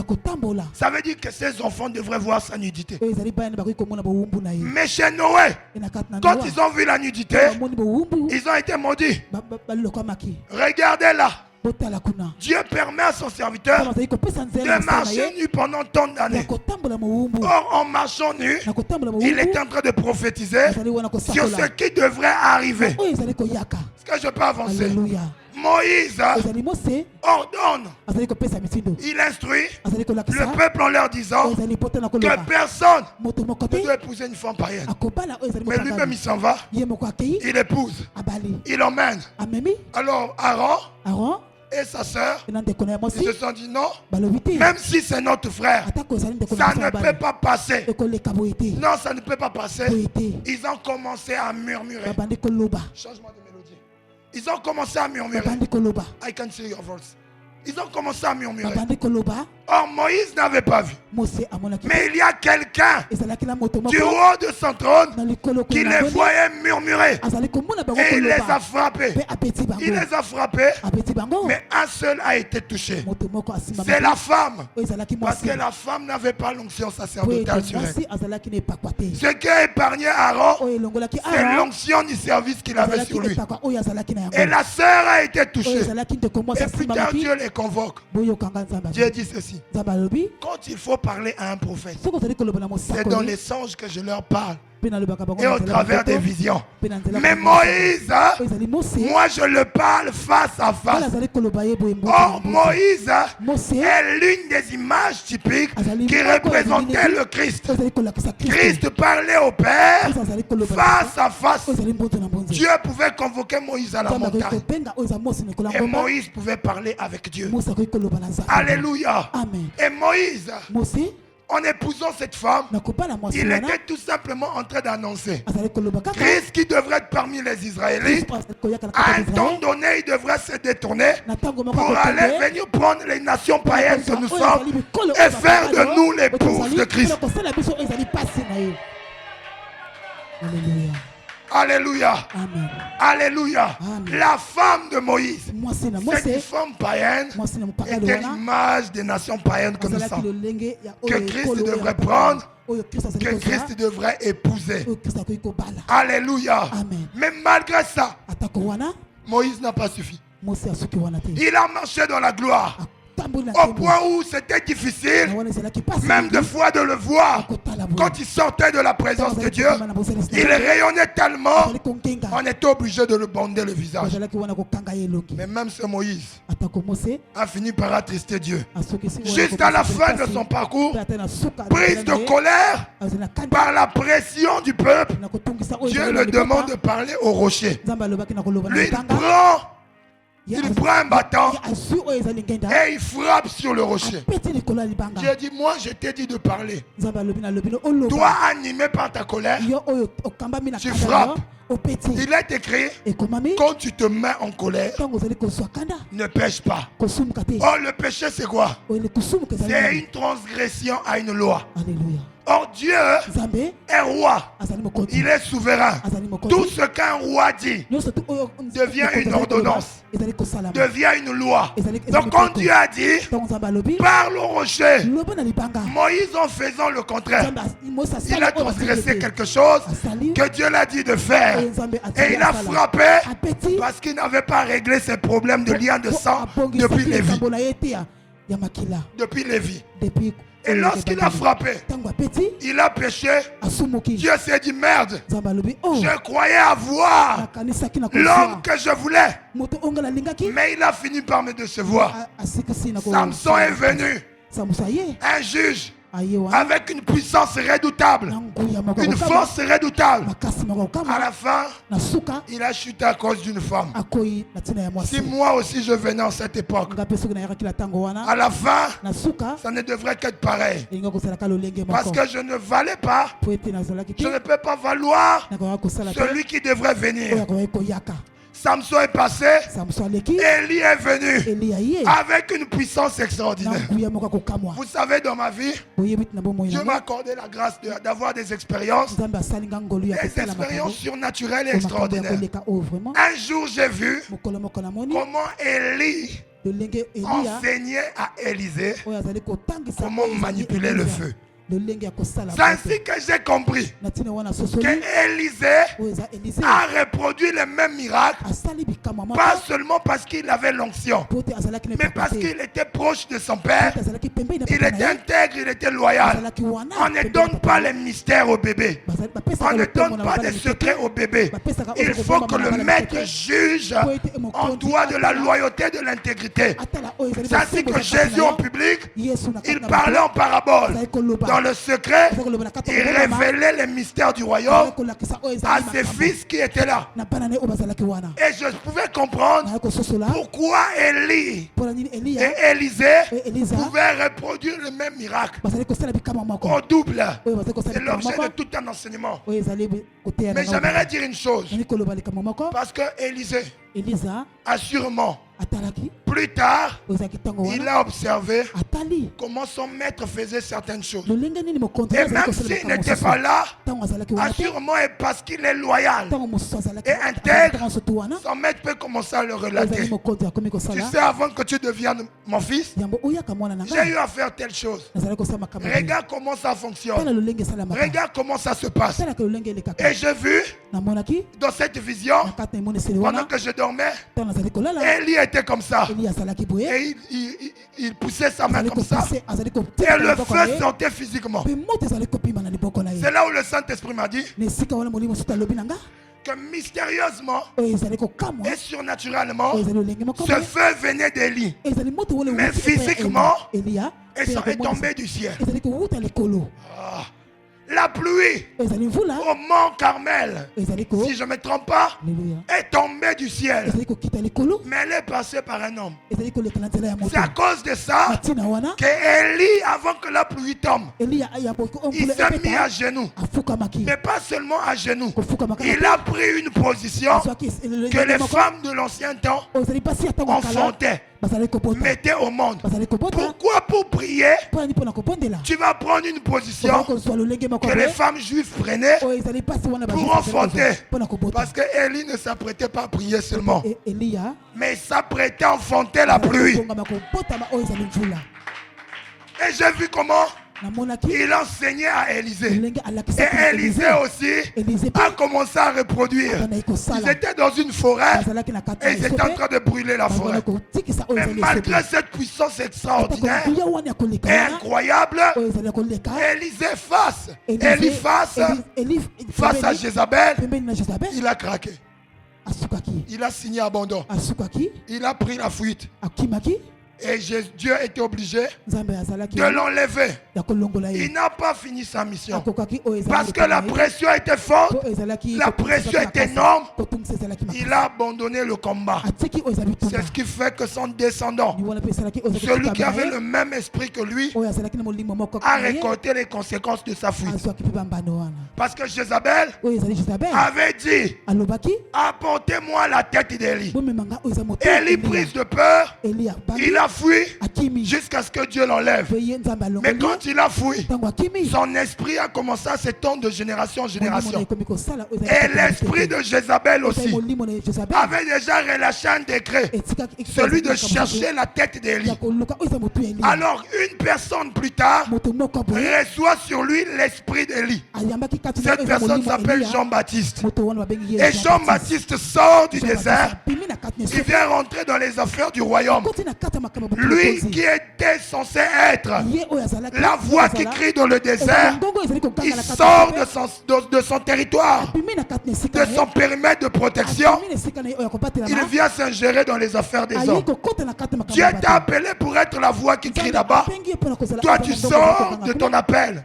Ça veut dire que ses enfants devraient voir sa nudité. Mais chez Noé, quand ils ont vu la nudité, ils ont été maudits. Regardez là. Dieu permet à son serviteur de marcher nu pendant tant d'années. Or, en marchant nu, il est en train de prophétiser sur ce qui devrait arriver. Est-ce que je peux avancer? Moïse ordonne, il instruit le peuple en leur disant que personne ne doit épouser une femme païenne. Mais lui-même, il s'en va, il épouse, il emmène. Alors Aaron et sa sœur, ils se sont dit non, même si c'est notre frère, ça ne peut pas passer. Non, ça ne peut pas passer. Ils ont commencé à murmurer. Changement de mélodie. Ils ont commencé à murmurer. I can see your voice. Ils ont commencé à murmurer. Or, Moïse n'avait pas vu. Mais il y a quelqu'un du haut de son trône qui les voyait murmurer. Et il les a frappés. Il les a frappés. Mais un seul a été touché. C'est la femme. Parce que la femme n'avait pas l'onction sacerdotale sur elle. Ce qui a épargné Aaron, c'est l'onction du service qu'il avait sur lui. Et la sœur a été touchée. Et plus tard, Dieu les convoque. Dieu dit ceci. Quand il faut parler à un prophète, c'est dans les songes que je leur parle et au travers des visions. Mais Moïse, moi je le parle face à face. Or Moïse est l'une des images typiques qui représentait le Christ. Christ parlait au Père face à face. Dieu pouvait convoquer Moïse à la montagne et Moïse pouvait parler avec Dieu. Alléluia. Et Moïse, en épousant cette femme, il était tout simplement en train d'annoncer Christ qui devrait être parmi les Israélites. À un temps donné, il devrait se détourner pour aller venir prendre les nations païennes que nous sommes et faire de nous l'épouse de Christ. Alléluia. Alléluia. Amen. Alléluia. Amen. La femme de Moïse, Mwasi na cette Mose, femme païenne, mwasi na mupaka était wana, l'image des nations païennes que nous azalaki sommes. lolenge ya Que oyo Christ ekolo oyo devrait ya prendre, oyo Kristo azali que kozwa, Christ devrait épouser. oyo Kristo akoki kobala. Alléluia. Amen. Mais malgré ça, Atako wana, Moïse n'a pas suffi. Mose asuki wana te. Il a marché dans la gloire. Atamboli na Au tembo. point où c'était difficile, Na wana ezalaki pasi même mingi, des fois de le voir. akotala boye. Quand il sortait de la présence de Dieu, Azalaki kokoma na bosani il rayonnait tellement, azali kongenga. on était obligé de le bander le visage. Azalaki wana kokanga ye elongi. Mais même ce Moïse Atako Mose, a fini par attrister Dieu. asokisi wana Jusqu'à la kokoma fin de pasi, son parcours, pe ata na suka prise de azali colère azali na kanda, par la pression du peuple, na kotungisa oyo Dieu ezali le na libota. demande de parler au rocher. Nzambe alobaki na koloba na Lui, il libanga. prend un bâton Ye azwi oyo ezali ngenda, et il frappe sur le rocher. apeti likolo ya libanga. Dieu dit, moi je t'ai dit de parler. Nzambe alobi na lobi no oloba. Toi, animé par ta colère, Yo oyo okambami na tu kanda frappes. yo, opeti. il est écrit, Ekomami, quand tu te mets en colère, ntango ozali kozwa kanda, ne pêche pas. kosumuka te. Oh, le péché, c'est quoi? Oyo kosumuka ezali C'est nani? une transgression à une loi. Alléluia. Or, Dieu Nzambe est roi. azali mokonzi. Il est souverain. Azali mokonzi. Tout ce qu'un roi dit Nyonso tu oyo devient mokonzi une azali koloba, ordonnance. ezali kosalama. devient une loi. Ezali- Donc, ezali quand koko. Dieu a dit, Ntango Nzambe alobi, parle au rocher, loba na libanga. Moïse, en faisant le contraire, Nzambe Mose asali il a oyo transgressé basali te. quelque chose Asali que Dieu l'a dit de faire. oyo Nzambe atali Et il a asala. frappé Apeti parce qu'il n'avait pas réglé ses problèmes de lien de sang abongisaki depuis Lévi. likambo na ye te ya makila. Depuis Lévi. Depuis Et lorsqu'il a frappé, ntango apeti il a péché. asumuki. Dieu s'est dit, merde, Nzambe alobi oh je croyais avoir nakanisaki na l'homme kozwa que je voulais. moto onga nalingaki Mais il a fini par me décevoir. asikisi na Samson est venu, Samson aye un juge, aye wana avec une puissance redoutable, na nguya moko une kokama, force redoutable. makasi moko À kokama la fin, na suka il a chuté à cause d'une femme. akoyi na ntina ya Si mwasi. moi aussi je venais en cette époque, nga mpe soki nayakaki na ntango à wana la fin, na suka ça ne devrait qu'être pareil. elinga kosalaka lolenge Parce moko que je ne valais pas, po ete nazalaki je te ne peux pas valoir nakoka kosala te celui qui devrait oyo venir. akoki koyaka. Samson est passé, Samson aleki Élie est venu eli aye avec une puissance na extraordinaire. nguya moko akokamwa. Vous savez, dans ma vie, Boyebi ti na bomoi Dieu na m'a nga accordé la grâce d'avoir des expériences, nzambe asali nga ngolu ya des kosala makambo expériences surnaturelles et po makambo ya extraordinaires. koleka oyo vraiment Un jour, j'ai vu mokolo moko namoni comment Élie lolenge eliya enseignait à Élisée oyo azali kotangisa comment oyo ezali manipuler le Elisa. feu. lolenge ya kosala C'est ainsi que j'ai compris na ntina wana que sosoli Élisée oyo eza elise a reproduit les mêmes miracles, asali bikamwa moko pas seulement parce qu'il avait l'onction, po ete azalaki mais parce nepaka te qu'il était proche de son père, ete azalaki pembeni na il papa na était ye intègre, il était loyal. azalaki wana On ne pembeni na donne papa pas na ye. les mystères au bébé. Bazali- On bapesaka ne lotongo donne na pas mabala des mikete. secrets au bébé. Bapesaka oyo Il faut que koboma le mabala maître mikete. juge Po ete en mokonzi toi de la atala- loyauté, de l'intégrité. atala oyo ezali C'est ainsi bosembo que za kati na Jésus yo. en public, Yesu na kati il na parlait bato, en parabole. azali koloba Dans le secret, azali koloba na kati il ya koboma, révélait les mystères du azali royaume kolakisa oyo à ezali ses makambo fils qui étaient là. na bana na ye oyo bazalaki wana Et je pouvais comprendre naye kososola pourquoi Élie mpona nini et eliya Élisée oyo elisa pouvaient reproduire le même miracle bazali kosala bikamwa moko au double. oyo bazali kosala C'est bikamwa l'objet moko de tout un enseignement. oyo ezali koteya Mais j'aimerais dire une chose. nani koloba likambo moko Parce que Élisée elisa a sûrement, atalaki plus tard, oyo ezalaki ntango il wana a observé atali comment son maître faisait certaines choses. lolenge nini mokonzi Et azali même kosala s'il likambo n'était mosusu pas là, ntango azalaki wana te assurément et parce qu'il est loyal, ntango mosusu azalaki Et intègre. ntango mosusu wana son maître peut commencer à le oyo ezali relater. mokonzi akomi Tu kosala sais, avant que tu deviennes mon fils, yambo oyaka mwana na j'ai ngai eu à faire telle chose. nazali kosala makambo oyo. Regarde comment ça tala fonctionne. lolenge esalamaka Regarde comment ça se passe. talaka lolenge elekaka Et j'ai vu namonaki dans cette vision, na kati na emoneseli pendant wana que je dormais, ntango nazali kolala Élie était comme ça. eli azalaki boye Et il poussait sa main azali comme ça. kopuse azali Et kotika le liboko na feu ye sortait physiquement. mpe moto ezali kopima na liboko na ye C'est là où le Saint-Esprit m'a dit na esika wana molimo mosusu alobi na nga que mystérieusement oyo ezali kokamwa et surnaturellement, oyo ezali lolenge moko ce feu venait d'Élie ezali moto wole Mais physiquement, eliya et ça est tombé du ciel. ezali kowuta likolo Ah. La pluie oyo ezali mvula au mont Carmel, oyo ezali ko si je ne me trompe pas, Alléluia. est tombée du ciel. ezali kokita likolo Mais elle est passée par un homme. ezali koleka na nzela ya moto C'est à cause de ça na ntina wana que Élie, avant que la pluie tombe, eliya ayamboki il omvula s'est mis à ebeta genoux. afukamaki Mais pas seulement à genoux. kofukamaka Il a pris une position azwaki que les femmes de l'ancien temps oyo ezali mpasi ya ntango ya kala enfantaient. mettait au monde. Pourquoi pour prier, tu vas prendre une position que les femmes juives prenaient pour enfanter? Parce que Élie ne s'apprêtait pas à prier seulement, mais il s'apprêtait à enfanter la pluie. Et j'ai vu comment il enseignait à Élisée. Et Élisée aussi a commencé à reproduire. Ils étaient dans une forêt et ils étaient en train de brûler la forêt. Mais malgré cette puissance extraordinaire et incroyable, Élisée face à Jézabel, il a craqué. Il a signé abandon. Il a pris la fuite. Et Dieu était obligé de l'enlever. Il n'a pas fini sa mission. Parce que la pression était forte, la pression était énorme. Il a abandonné le combat. C'est ce qui fait que son descendant, celui qui avait le même esprit que lui, a récolté les conséquences de sa fuite. Parce que Jézabel avait dit: apportez-moi la tête d'Élie. Élie, prise de peur, il a fui jusqu'à ce que Dieu l'enlève. Mais quand il a fui, son esprit a commencé à s'étendre de génération en génération. Et l'esprit de Jézabel aussi avait déjà relâché un décret, celui de chercher la tête d'Élie. Alors une personne plus tard reçoit sur lui l'esprit d'Élie. Cette personne s'appelle Jean-Baptiste. Et Jean-Baptiste sort du désert. Il vient rentrer dans les affaires du royaume. Lui qui était censé être la voix qui crie dans le désert, il sort de son territoire, de son périmètre de protection. Il vient s'ingérer dans les affaires des hommes. Dieu t'a appelé pour être la voix qui crie là-bas. Toi, tu sors de ton appel.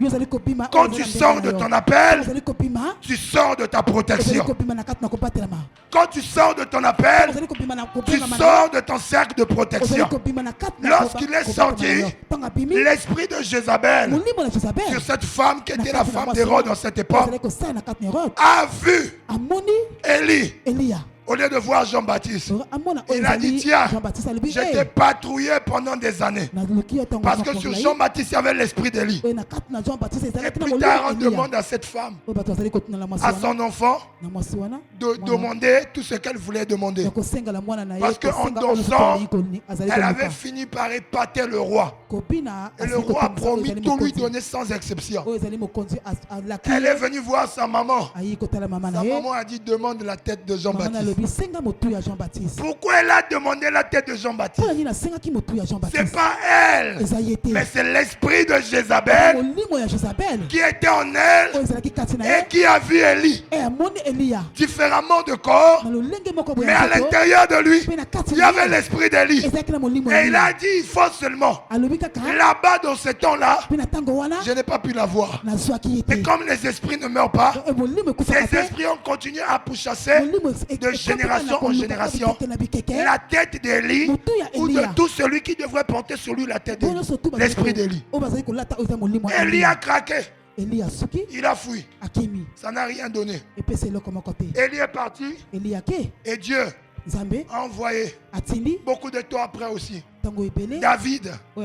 Quand tu sors de ton appel, tu sors de ta protection. Quand tu sors de ton appel, tu sors de ton cercle de protection. Lorsqu'il est sorti, l'esprit de Jézabel sur cette femme qui était la femme d'Hérode dans cette époque a vu Élie. Au lieu de voir Jean-Baptiste, il a dit: tiens, j'étais patrouillé pendant des années. Parce que sur Jean-Baptiste, il y avait l'esprit d'Élie. Et plus tard, on demande à cette femme, à son enfant, de demander tout ce qu'elle voulait demander. Parce qu'en dansant, elle avait fini par épater le roi. Et le roi a promis tout lui donner sans exception. Elle est venue voir sa maman. Sa maman a dit: demande la tête de Jean-Baptiste. Pourquoi elle a demandé la tête de Jean-Baptiste? C'est pas elle, mais c'est l'esprit de Jézabel qui était en elle et qui a vu Élie différemment de corps, mais à l'intérieur de lui il y avait l'esprit d'Élie. Et il a dit: il faut seulement là-bas dans ce temps-là, je n'ai pas pu la voir. Mais comme les esprits ne meurent pas, ces esprits ont continué à pourchasser de génération en génération la tête d'Élie ou de tout celui qui devrait porter sur lui la tête d'Élie, l'esprit d'Élie. Élie a craqué. Il a fui. Ça n'a rien donné. Élie est parti. Et Dieu a envoyé beaucoup de temps après aussi David. Oh,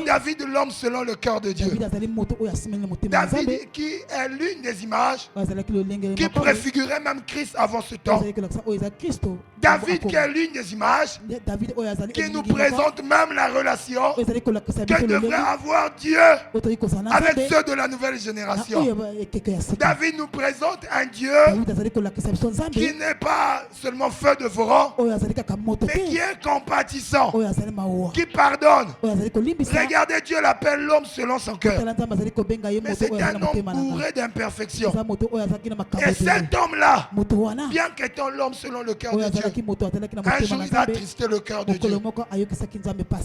David, l'homme selon le cœur de Dieu. David qui est l'une des images qui préfigurait même Christ avant ce temps. David qui est l'une des images qui nous présente même la relation que devrait avoir Dieu avec ceux de la nouvelle génération. David nous présente un Dieu qui n'est pas seulement feu dévorant, mais qui est compatissant, qui pardonne. Regardez, Dieu l'appelle l'homme selon son cœur. Mais c'est un homme bourré d'imperfections. Et cet homme-là, bien qu'étant l'homme selon le cœur de Dieu, un jour il a attristé le cœur de Dieu.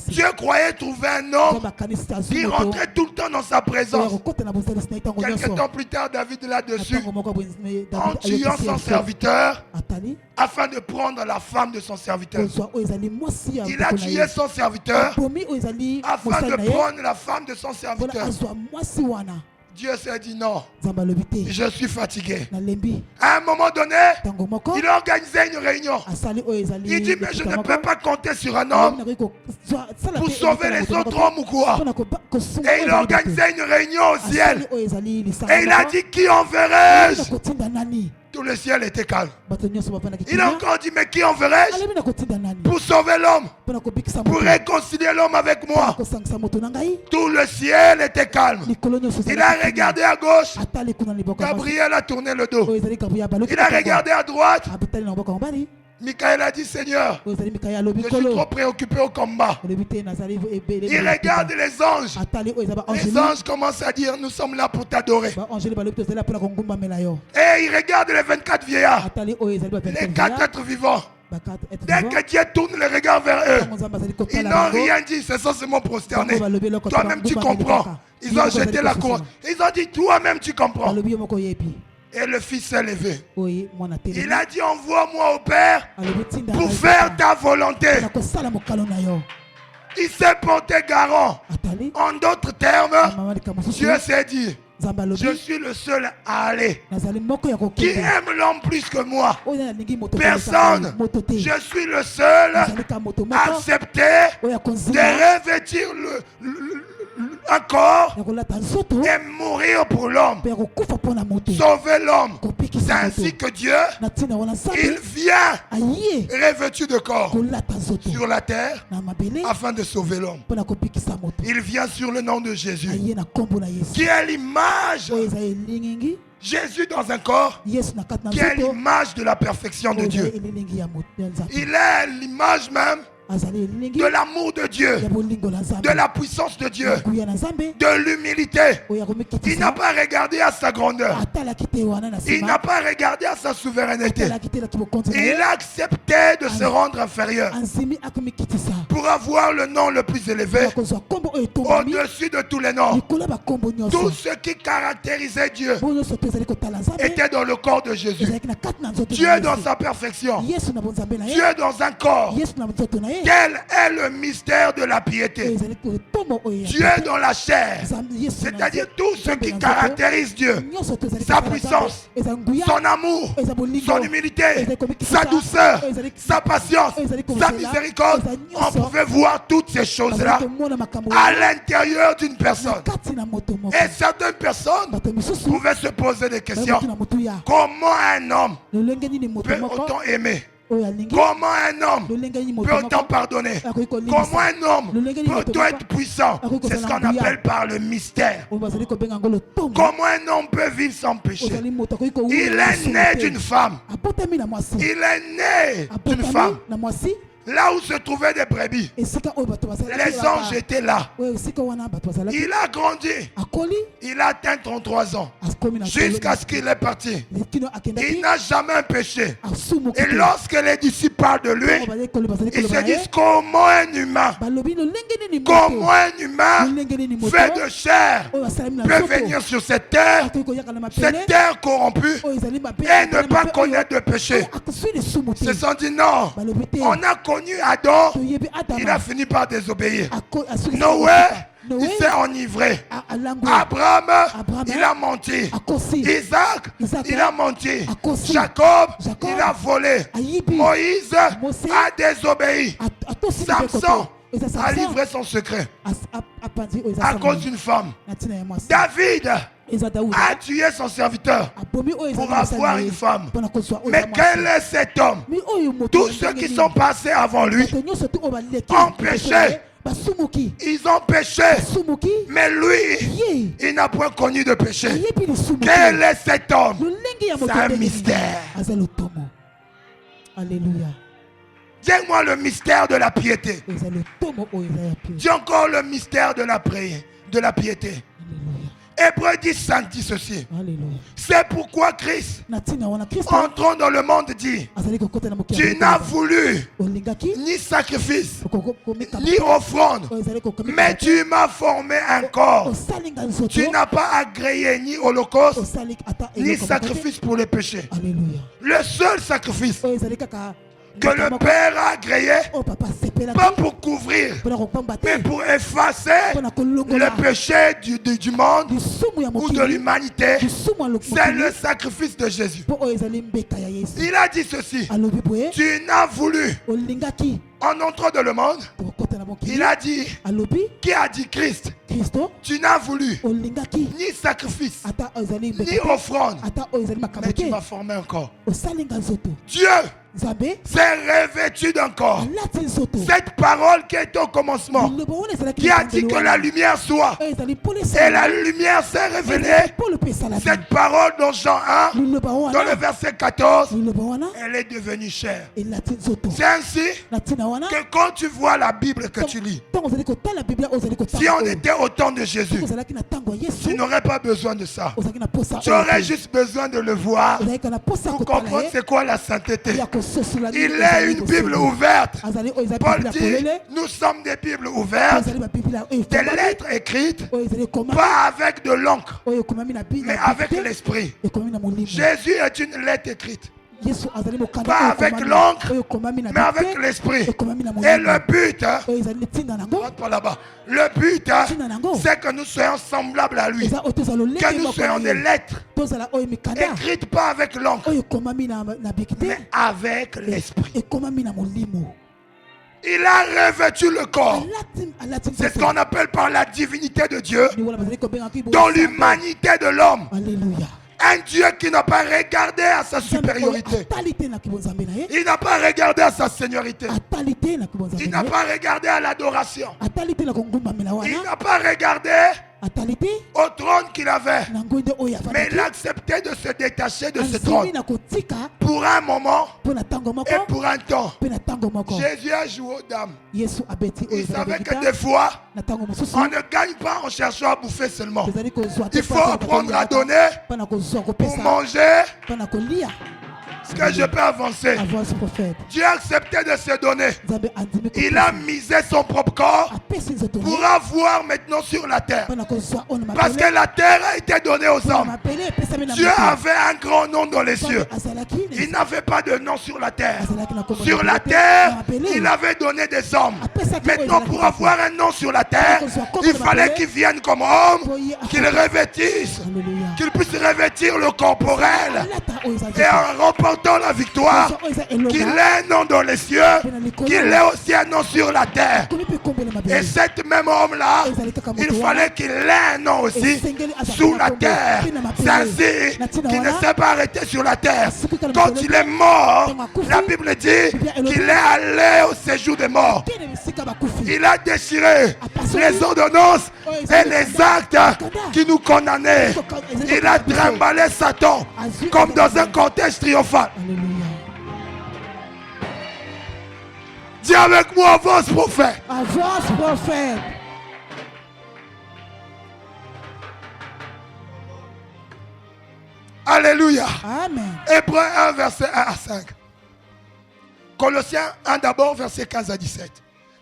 Dieu croyait trouver un homme qui rentrait tout le temps dans sa présence. Quelques temps plus tard, David là-dessus, en tuant son serviteur, afin de prendre la femme de son serviteur. Il a tué son serviteur afin de prendre la femme de son serviteur. Dieu s'est dit non, Nzambe alobi te je suis fatigué. nalembi À un moment donné, ntango moko il a organisé une réunion. asali oyo ezali Il dit, mais je lokuta ne moko. peux pas compter sur un Alobi homme nakoki kosala pour te sauver eloko na les moto autres moko hommes ou quoi. mpona kosunga Et oyo il a ezali bato. organisé une réunion au Asali ciel. oyo ezali lisanga Et il a moko. dit, qui Alobi enverrai-je? nakotinda nani Tout le ciel était calme. bato nyonso bafandaki Il a kimia. encore dit, mais qui enverrai-je? alobi nakotinda nani Pour sauver l'homme, mpona kobikisa pour moto réconcilier l'homme avec mpona moi. kosangisa moto na ngai Tout le ciel était calme. likolo nyonso Il a regardé à gauche. atali kuna na liboko ya basi. Gabriel a tourné le dos. oyo ezali Gabriel balobi Il a regardé à droite. abetali na maboko ya mobali Michael a dit, Seigneur, oyo ezali mikaya alobi je suis nkolo trop préoccupé au combat. olobi te nazali ebele Il regarde les anges. atali oyo eza Les baangeli anges commencent à dire, nous sommes là pour t'adorer. baangeli balobi tozali mpona kongumbamela yo Et il regarde les 24 vieillards, atali oyo ezali les 4 êtres vivants. bakate Dès que Dieu tourne le regard vers eux, nzambe azali ils kotala n'ont bango rien dit, c'est seulement prosterné. bango balobi eloko Toi-même tu comprends. Ils ont jeté la croix. Ils ont dit, toi-même tu comprends. balobi yo moko oyebi Et le fils s'est levé. oyo mwana Il telemi a dit, envoie-moi au Père alobi tinda pour ngai faire kaka ta volonté. na kosala mokalo na yo Il s'est porté garant. atali En d'autres termes, mama likambo mosusu Dieu s'est dit, nzambe alobi je suis le seul à aller. nazali moko ya Qui kokende aime l'homme plus que moi? oyo nalingi moto Personne. moto te Je suis le seul nazali ka moto à moko accepter oyo ya de konzinga revêtir un corps ya kolata nzoto et mourir pour l'homme. mpe ya kokufa mpona moto Sauver l'homme. C'est kopikisa moto ainsi que Dieu, na ntina wana il nzambe vient aye revêtu de corps kolata nzoto sur la terre na mabele afin de sauver l'homme. mpona kopikisa moto Il vient sur le nom de Jésus, aye na nkombo na yesu qui est l'image. oyo eza elingingi Jésus dans un corps yesu na kati na qui est nzoto l'image de la perfection de oyo ezali Dieu. elilingi ya moto ya nzambe Il est l'image même azali elilingi de l'amour de Dieu, ya bolingo na nzambe de la puissance de Dieu, ya nguya na nzambe de l'humilité. oyo ya Il komikitisa n'a pas regardé à sa grandeur. atalaki te wana na Il n'a nsima pas regardé à sa souveraineté. atalaki te laki bokonzi na Il ye a accepté de se rendre inférieur anzimi akomikitisa pour avoir le nom le plus élevé akozwa nkombo oyo etombami au-dessus de tous les noms. likolo ya bakombo Tout nyonso ce qui caractérisait Dieu oyo nyonso to ezali kotala nzambe était dans le corps de Jésus. ezalaki na kati na nzoto Dieu na dans yesu sa perfection. yesu na bonzambe na ye Dieu dans un corps. yesu na nzoto na ye Quel est le mystère de la oyo piété? ezali kotombo oyo ya Dieu pete. dans la chair. Nzambe- yesu na C'est-à-dire nzoto- tout ce nzambe qui na nzoto, caractérise Dieu. nyonso to ezali Sa kosala puissance, nzambe. eza nguya Son amour, eza bolingo son humilité, ezali komikisa, sa douceur, ezali- sa patience, ezali sa kozela, miséricorde. eza On nyonso. pouvait voir toutes ces choses-là bazali komona makambo à oyo l'intérieur d'une na personne. kati na moto moko Et certaines personnes bato misusu pouvaient se poser des questions. bayoki na motu ya Comment un homme lolenge nini moto peut moko autant aimer? oyo alingi Comment un homme lolenge nini moto peut autant moko pardonner? akoki kolimbisa. Comment un homme peut autant être puissant? C'est ce qu'on appelle par le mystère. oyo bazali kobenga yango lotombo Comment un homme peut vivre sans péché? ozali moto akoki Il est né d'une femme. abotami na mwasi Il est né d'une abotami femme. na mwasi Là où se trouvaient des brebis, esika oyo bato les anges étaient là. oyo esika wana bato bazalaki Il a grandi. akoli Il a atteint 33 ans. akomi na Jusqu'à ce qu'il est parti. kino Il akendaki n'a jamais péché. asumuki Et lorsque les disciples parlent de lui, bazali koloba ils se na ye disent comment un humain, balobi lolenge nini comment moto un humain lolenge nini moto fait de chair oyo asalami na peut nzoto venir sur cette terre, akoki koyaka na cette mapele terre corrompue, oyo ezali mabe et ne pas connaître de péché. akosui lisumu Ils se te sont dit non, balobi te on a connu Adam, toyebi il a adama fini par désobéir. asuki Noé, il s'est enivré. alangwe Abraham, Abraham, il a menti. akosi Isaac, Isaac, il a menti. akosi. Jacob, Jacob, il a volé. ayibi Moïse Mose, a désobéi. atosi Samson eza a Samson livré son secret apanzi oyo eza à Samson. cause d'une femme. na ntina ya mwasi David eza Daudi a tué son serviteur abomi oyo pour ezali mosali avoir na ye une femme. mpona kozwa oyo Mais eza mwasi. quel est cet homme? mi oyo moto Tous ya ceux ndenge qui nini, sont passés avant lui, bato nyonso tu oyo baleki ont liboso péché. na ye, basumuki ils ont péché. basumuki Mais lui, ye il n'a point connu de péché. ayebi lisumu Quel est cet homme? lolenge ya moto C'est un ndenge nini, mystère. aza lotomo alleluya Dis-moi le mystère de la piété. eza lotomo oyo eza ya pio Dis encore le mystère de la prière, de la piété. alleluya Hébreux 10, 5 dit ceci. alleluya C'est pourquoi Christ, na ntina wana kristo entrant dans le monde, dit, azali kokota na mokili tu n'as voulu olingaki ni sacrifice, komeka ni offrande, oyo ezali mais tu m'as formé un corps. osalinga nzoto Tu n'as pas agréé ni holocauste, osali ata ni eloko moko te. sacrifice pour les péchés. alleluya Le seul sacrifice, oyo ezali kaka que le Père a agréé, pas pour couvrir, mais pour effacer le péché du monde ou de l'humanité. C'est le sacrifice de Jésus. Il a dit ceci: tu n'as voulu, en entrant dans le monde, il a dit, qui a dit Christ, tu n'as voulu ni sacrifice, ni offrande, mais tu m'as formé un corps. Dieu s'est revêtu d'un corps. Cette parole qui est au commencement, qui a dit que la lumière soit, et la lumière s'est révélée. Cette parole dans Jean 1, dans le verset 14, elle est devenue chair. C'est ainsi que quand tu vois la Bible que tu lis, si on était au temps de Jésus, tu n'aurais pas besoin de ça. Tu aurais juste besoin de le voir pour comprendre c'est quoi la sainteté. Il est une Bible ouverte. Paul dit, nous sommes des Bibles ouvertes, des lettres écrites, pas avec de l'encre, mais avec l'esprit. Jésus est une lettre écrite. Pas avec l'encre, mais avec l'esprit. Et le but, le but, c'est que nous soyons semblables à lui. Que nous soyons des lettres écrites pas avec l'encre, mais avec l'esprit. Il a revêtu le corps. C'est ce qu'on appelle par la divinité de Dieu, dans l'humanité de l'homme. Un Dieu qui n'a pas regardé à sa supériorité. Il n'a pas regardé à sa seigneurie. Il n'a pas regardé à l'adoration. Il n'a pas regardé au trône qu'il avait. Mais il a accepté de se détacher de ce trône pour un moment et pour un temps. Jésus a joué aux dames. Il savait que des fois, on ne gagne pas en cherchant à bouffer seulement. Il faut apprendre à donner pour manger. Ce que je peux avancer. Dieu a accepté de se donner. Il a misé son propre corps pour avoir maintenant sur la terre. Parce que la terre a été donnée aux hommes. Dieu avait un grand nom dans les cieux. Il n'avait pas de nom sur la terre. Sur la terre, il avait donné des hommes. Maintenant, pour avoir un nom sur la terre, il fallait qu'il vienne comme homme, qu'il revêtisse, qu'il puisse revêtir le corporel. Et en remportant la victoire, qu'il ait un nom dans les cieux, qu'il ait aussi un nom sur la terre. Et cet même homme-là, il fallait qu'il ait un nom aussi sous la terre. C'est ainsi qu'il ne s'est pas arrêté sur la terre. Quand il est mort, la Bible dit qu'il est allé au séjour des morts. Il a déchiré les ordonnances et les actes qui nous condamnaient. Il a trimballé Satan comme dans un cortège triomphal. Dis avec moi, avance prophète. Avance prophète. Alléluia. Amen. Hébreux 1, verset 1 à 5. Colossiens 1 d'abord, verset 15 à 17.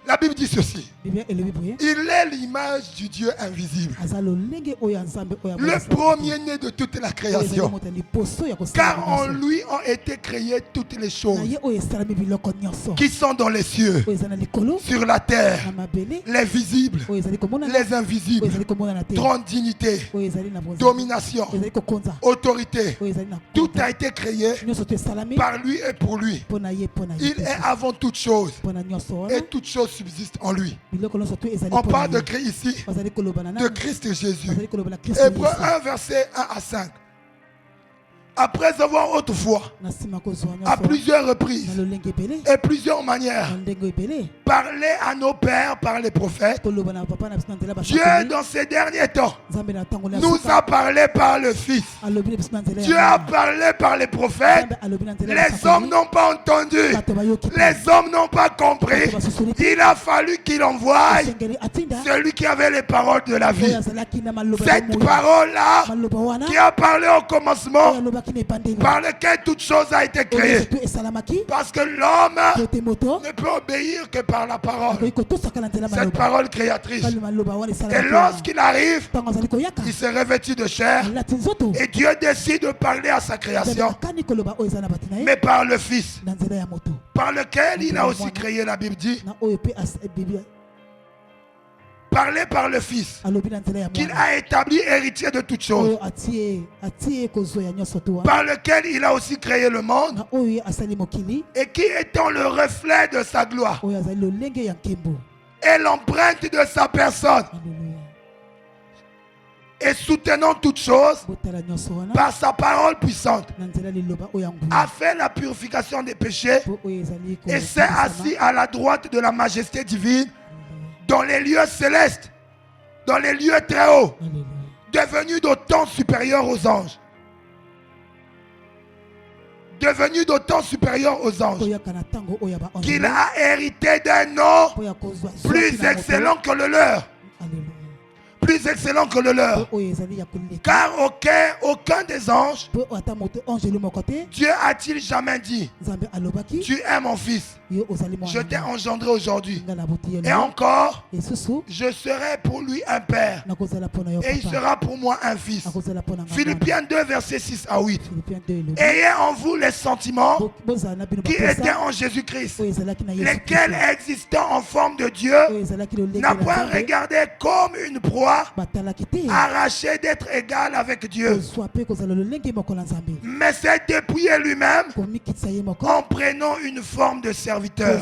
La Bible dit ceci. Il est l'image du Dieu invisible, le premier-né de toute la création. Car en lui ont été créées toutes les choses qui sont dans les cieux, sur la terre, les visibles, les invisibles, trône, dignité, domination, autorité. Tout a été créé par lui et pour lui. Il est avant toute chose et toute chose subsiste en lui. On parle de Christ ici, de Christ Jésus. Hébreux 1, verset 1 à 5. Après avoir autrefois, à plusieurs reprises et plusieurs manières, parlé à nos pères par les prophètes, Dieu dans ces derniers temps nous a parlé par le Fils. Dieu a parlé par les prophètes. Les hommes n'ont pas entendu, les hommes n'ont pas compris. Il a fallu qu'il envoie celui qui avait les paroles de la vie. Cette parole-là qui a parlé au commencement par lequel toute chose a été créée. Parce que l'homme ne peut obéir que par la parole. Cette parole créatrice. Et lorsqu'il arrive, il se revêtit de chair. Et Dieu décide de parler à sa création. Mais par le Fils, par lequel il a aussi créé, la Bible dit. Parler par le Fils, qu'il a établi héritier de toutes choses, par lequel il a aussi créé le monde, et qui étant le reflet de sa gloire et l'empreinte de sa personne, et soutenant toutes choses par sa parole puissante, a fait la purification des péchés et s'est assis à la droite de la majesté divine dans les lieux célestes, dans les lieux très hauts, devenu d'autant supérieur aux anges. Devenu d'autant supérieur aux anges qu'il a hérité d'un nom plus excellent que le leur. Plus excellent que le leur. Car aucun des anges, Dieu a-t-il jamais dit, tu es mon fils, je t'ai engendré aujourd'hui. Et encore, je serai pour lui un père. Et il sera pour moi un fils. Philippiens 2, versets 6 à 8. Ayez en vous les sentiments qui étaient en Jésus-Christ, lesquels existant en forme de Dieu, n'a point regardé comme une proie, arraché d'être égal avec Dieu, mais s'est dépouillé lui-même en prenant une forme de serviteur,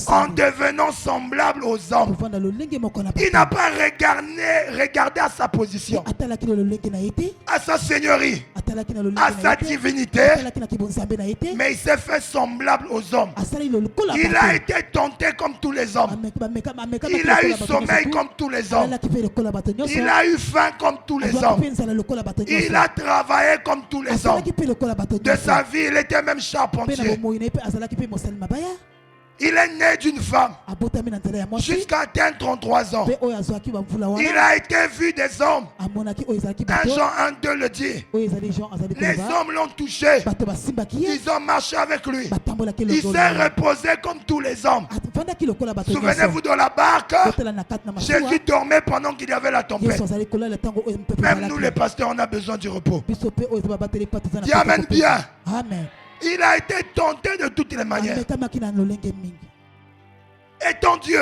en devenant semblable aux hommes. Il n'a pas regardé à sa position, à sa seigneurie, à sa divinité, mais il s'est fait semblable aux hommes. Il a été tenté comme tous les hommes. Il a eu sommeil comme tous les hommes. Il a eu faim comme tous les hommes. Il a travaillé comme tous les hommes. De sa vie, il était même charpentier. Il est né d'une femme jusqu'à atteindre 33 ans. Il a été vu des hommes. 1 Jean 1, 2 le dit. Les hommes l'ont touché. Ils ont marché avec lui. Il s'est reposé comme tous les hommes. Souvenez-vous de la barque. Jésus dormait pendant qu'il y avait la tempête. Même nous les pasteurs, on a besoin du repos. Dis amen bien. Amen. Il a été tenté de toutes les manières. Étant Dieu,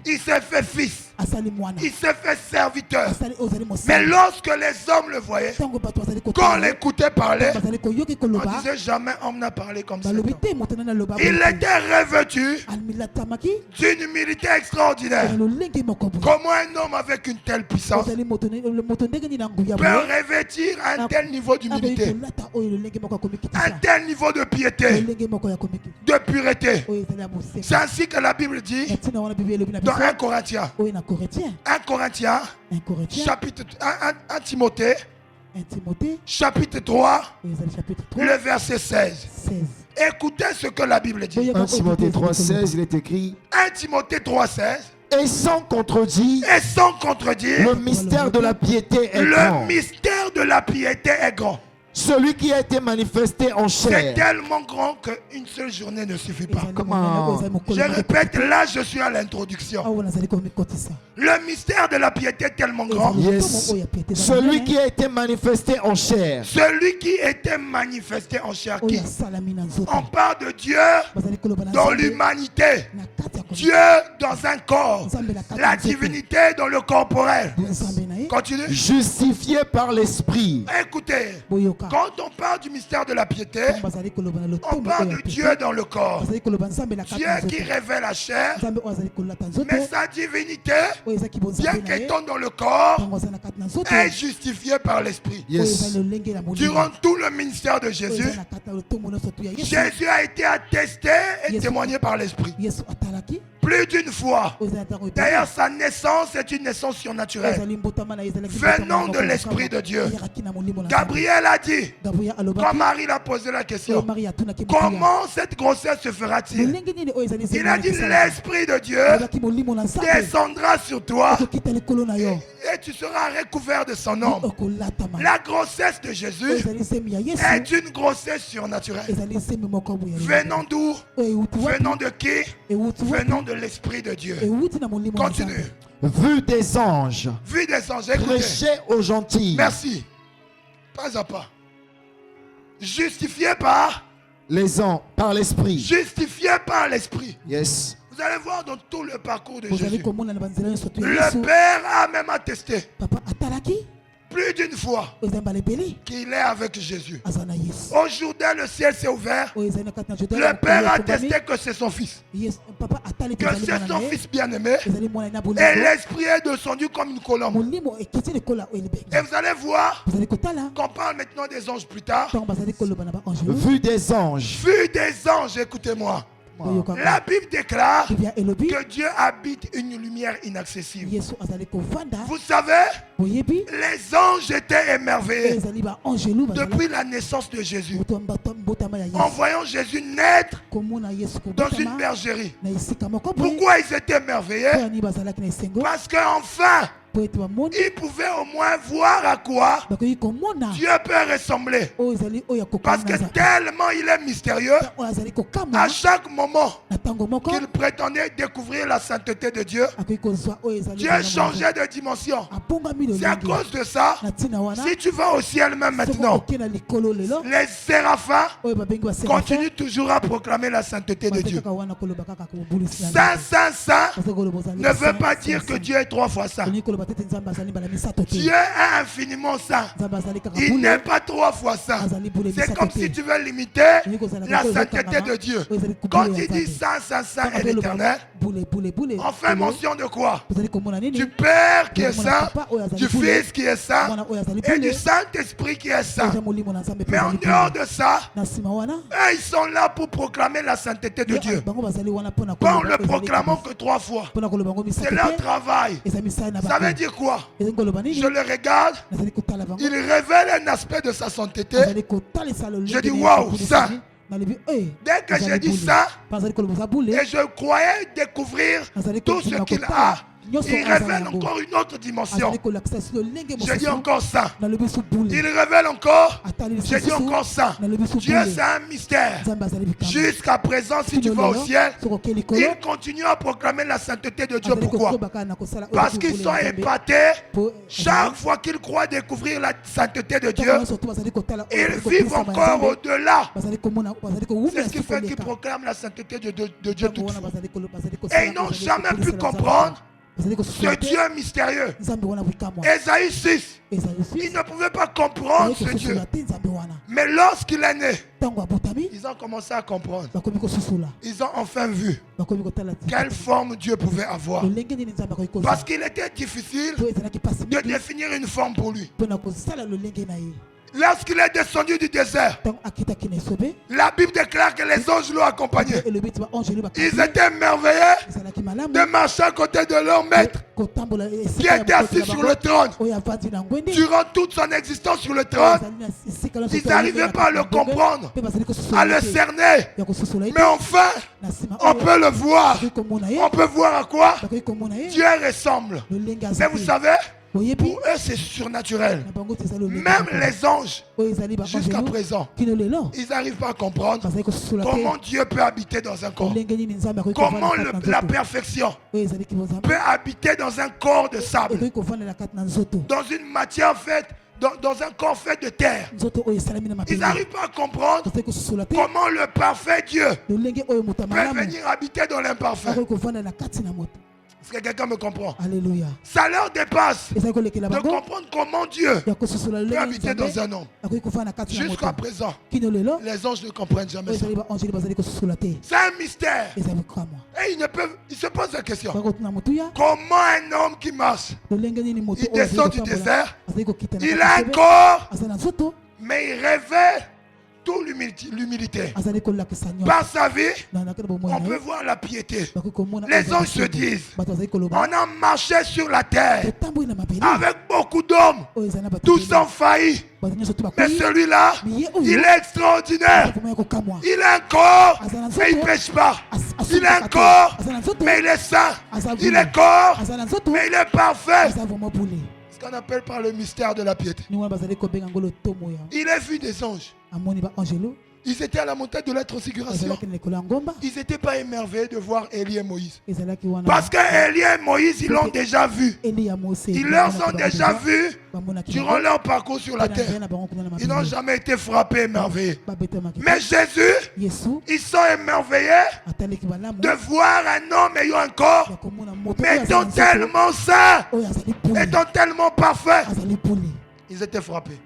il s'est fait fils. Il s'est fait serviteur. Mais lorsque les hommes le voyaient, quand on l'écoutait parler, on disait jamais homme n'a parlé comme ça. Il était revêtu d'une humilité extraordinaire. Comment un homme avec une telle puissance peut revêtir un tel niveau d'humilité, un tel niveau de piété, de pureté? C'est ainsi que la Bible dit dans 1 Corinthiens. 1 Corinthiens, chapitre 1 Timothée, chapitre 3, le verset 16. Écoutez ce que la Bible dit. 1 Timothée 3, 16, il est écrit. 1 Timothée 3, 16. Et sans contredit, le mystère de la piété est grand. Le mystère de la piété est grand. Celui qui a été manifesté en chair. C'est tellement grand qu'une seule journée ne suffit pas. Comment? Je répète, là je suis à l'introduction. Le mystère de la piété est tellement grand. Yes. Celui qui a été manifesté en chair. Celui qui était manifesté en chair. Qui? On parle de Dieu dans l'humanité. Dieu dans un corps. La divinité dans le corporel. Continue. Justifié par l'esprit. Écoutez. Quand on parle du mystère de la piété, on parle de Dieu dans le corps. Dieu qui révèle la chair, mais sa divinité, bien qu'étant dans le corps, est justifiée par l'esprit. Yes. Durant tout le ministère de Jésus, Jésus a été attesté et témoigné par l'esprit. Plus d'une fois. D'ailleurs, sa naissance est une naissance surnaturelle, venant de l'Esprit de Dieu. Gabriel a dit, quand Marie l'a posé la question, comment cette grossesse se fera-t-il? Il a dit, l'Esprit de Dieu descendra sur toi et et tu seras recouvert de son ombre. La grossesse de Jésus est une grossesse surnaturelle. Venant d'où? Venant de qui? Venant de l'Esprit de Dieu. Continue. Vu des anges. Vu des anges. Écoutez. Prêcher aux gentils. Merci. Pas à pas. Justifié par les anges, par l'Esprit. Justifié par l'Esprit. Yes. Vous allez voir dans tout le parcours de Jésus. Le Père a même attesté plus d'une fois qu'il est avec Jésus. Aujourd'hui, le ciel s'est ouvert. Le Père a attesté que c'est son Fils. Que c'est son Fils bien-aimé. Et l'Esprit est descendu comme une colombe. Et vous allez voir qu'on parle maintenant des anges plus tard. Vu des anges. Vu des anges, écoutez-moi. La Bible déclare que Dieu habite une lumière inaccessible. Vous savez, les anges étaient émerveillés depuis la naissance de Jésus, en voyant Jésus naître dans une bergerie. Pourquoi ils étaient émerveillés? Parce qu'enfin, ils pouvaient au moins voir à quoi Dieu peut ressembler. Parce que tellement il est mystérieux, à chaque moment qu'il prétendait découvrir la sainteté de Dieu, Dieu changeait de dimension. C'est à cause de ça, si tu vas au ciel même maintenant, les séraphins continuent toujours à proclamer la sainteté de Dieu. Saint, saint, saint ne veut pas dire que Dieu est 3 fois saint. Dieu est infiniment saint. Il n'est pas 3 fois saint. C'est comme si tu veux limiter la sainteté de Dieu. Quand il dit saint, saint, saint et l'éternel, on fait mention de quoi? Du Père qui est saint, du Fils qui est saint et du Saint-Esprit qui est saint. Mais en dehors de ça, eux, ils sont là pour proclamer la sainteté de Dieu. Pas en le proclamant que 3 fois. C'est leur travail. Ça veut dire quoi? Je le regarde, il révèle un aspect de sa sainteté. Je dis waouh, saint. Dès que j'ai dit ça, et je croyais découvrir tout ce qu'il a, il révèle encore une autre dimension. Je dis encore ça. Il révèle encore. Je dis encore ça. Dieu, c'est un mystère. Jusqu'à présent, si tu vas au ciel, il continue à proclamer la sainteté de Dieu. Pourquoi? Parce qu'ils sont épatés. Chaque fois qu'ils croient découvrir la sainteté de Dieu, ils vivent encore au-delà. C'est ce qui fait qu'ils proclament la sainteté de Dieu toutefois. Et ils n'ont jamais pu comprendre ce Dieu mystérieux. Ésaïe 6, ils ne pouvaient pas comprendre ce Dieu. Mais lorsqu'il est né, ils ont commencé à comprendre. Ils ont enfin vu quelle forme Dieu pouvait avoir. Parce qu'il était difficile de définir une forme pour lui. Lorsqu'il est descendu du désert, la Bible déclare que les anges l'ont accompagné. Ils étaient merveilleux de marcher à côté de leur maître qui était assis sur le trône. Durant toute son existence sur le trône, ils n'arrivaient pas à le comprendre, à le cerner. Mais enfin, on peut le voir. On peut voir à quoi Dieu ressemble. Mais vous savez, pour eux, c'est surnaturel. Même les anges, jusqu'à présent, ils n'arrivent pas à comprendre comment Dieu peut habiter dans un corps. Comment la perfection peut habiter dans un corps de sable. Dans une matière faite, dans un corps fait de terre. Ils n'arrivent pas à comprendre comment le parfait Dieu peut venir habiter dans l'imparfait. Est-ce que quelqu'un me comprend? Alléluia. Ça leur dépasse de comprendre comment Dieu peut habiter dans un homme. Jusqu'à présent, les anges ne comprennent jamais ça. C'est un mystère. Et ils se posent la question. Comment un homme qui marche, il descend du désert, il a un corps, mais il révèle toute l'humilité. Par sa vie, on peut voir la piété. Les anges se disent, on a marché sur la terre avec beaucoup d'hommes, tous ont failli. Mais celui-là, il est extraordinaire. Il a un corps, mais il ne pêche pas. Il a un corps, mais il est saint. Il est corps, mais il est parfait. qu'on appelle par le mystère de la piété. Ni wana bazali kobenga ngolo tomo ya. Il a vu des anges. Amoni ba angelo. Ils étaient à la montagne de la transfiguration. Ezalaki na likolo ya ngomba. Ils n'étaient pas émerveillés de voir Élie et Moïse. Ezalaki wana. Parce que Élie et Moïse, ils l'ont déjà vu. Eli ya Mose. Ils leur sont déjà vus durant leur parcours sur la terre. Ils n'ont jamais été frappés, émerveillés. Mais Jésus, Yesu ils sont émerveillés ataleki balamu. de voir un homme ayant un corps, Ya komona moto mais oyo étant azali tellement saint, oyo azali puli. étant tellement parfait. Azali puli. Ils étaient frappés.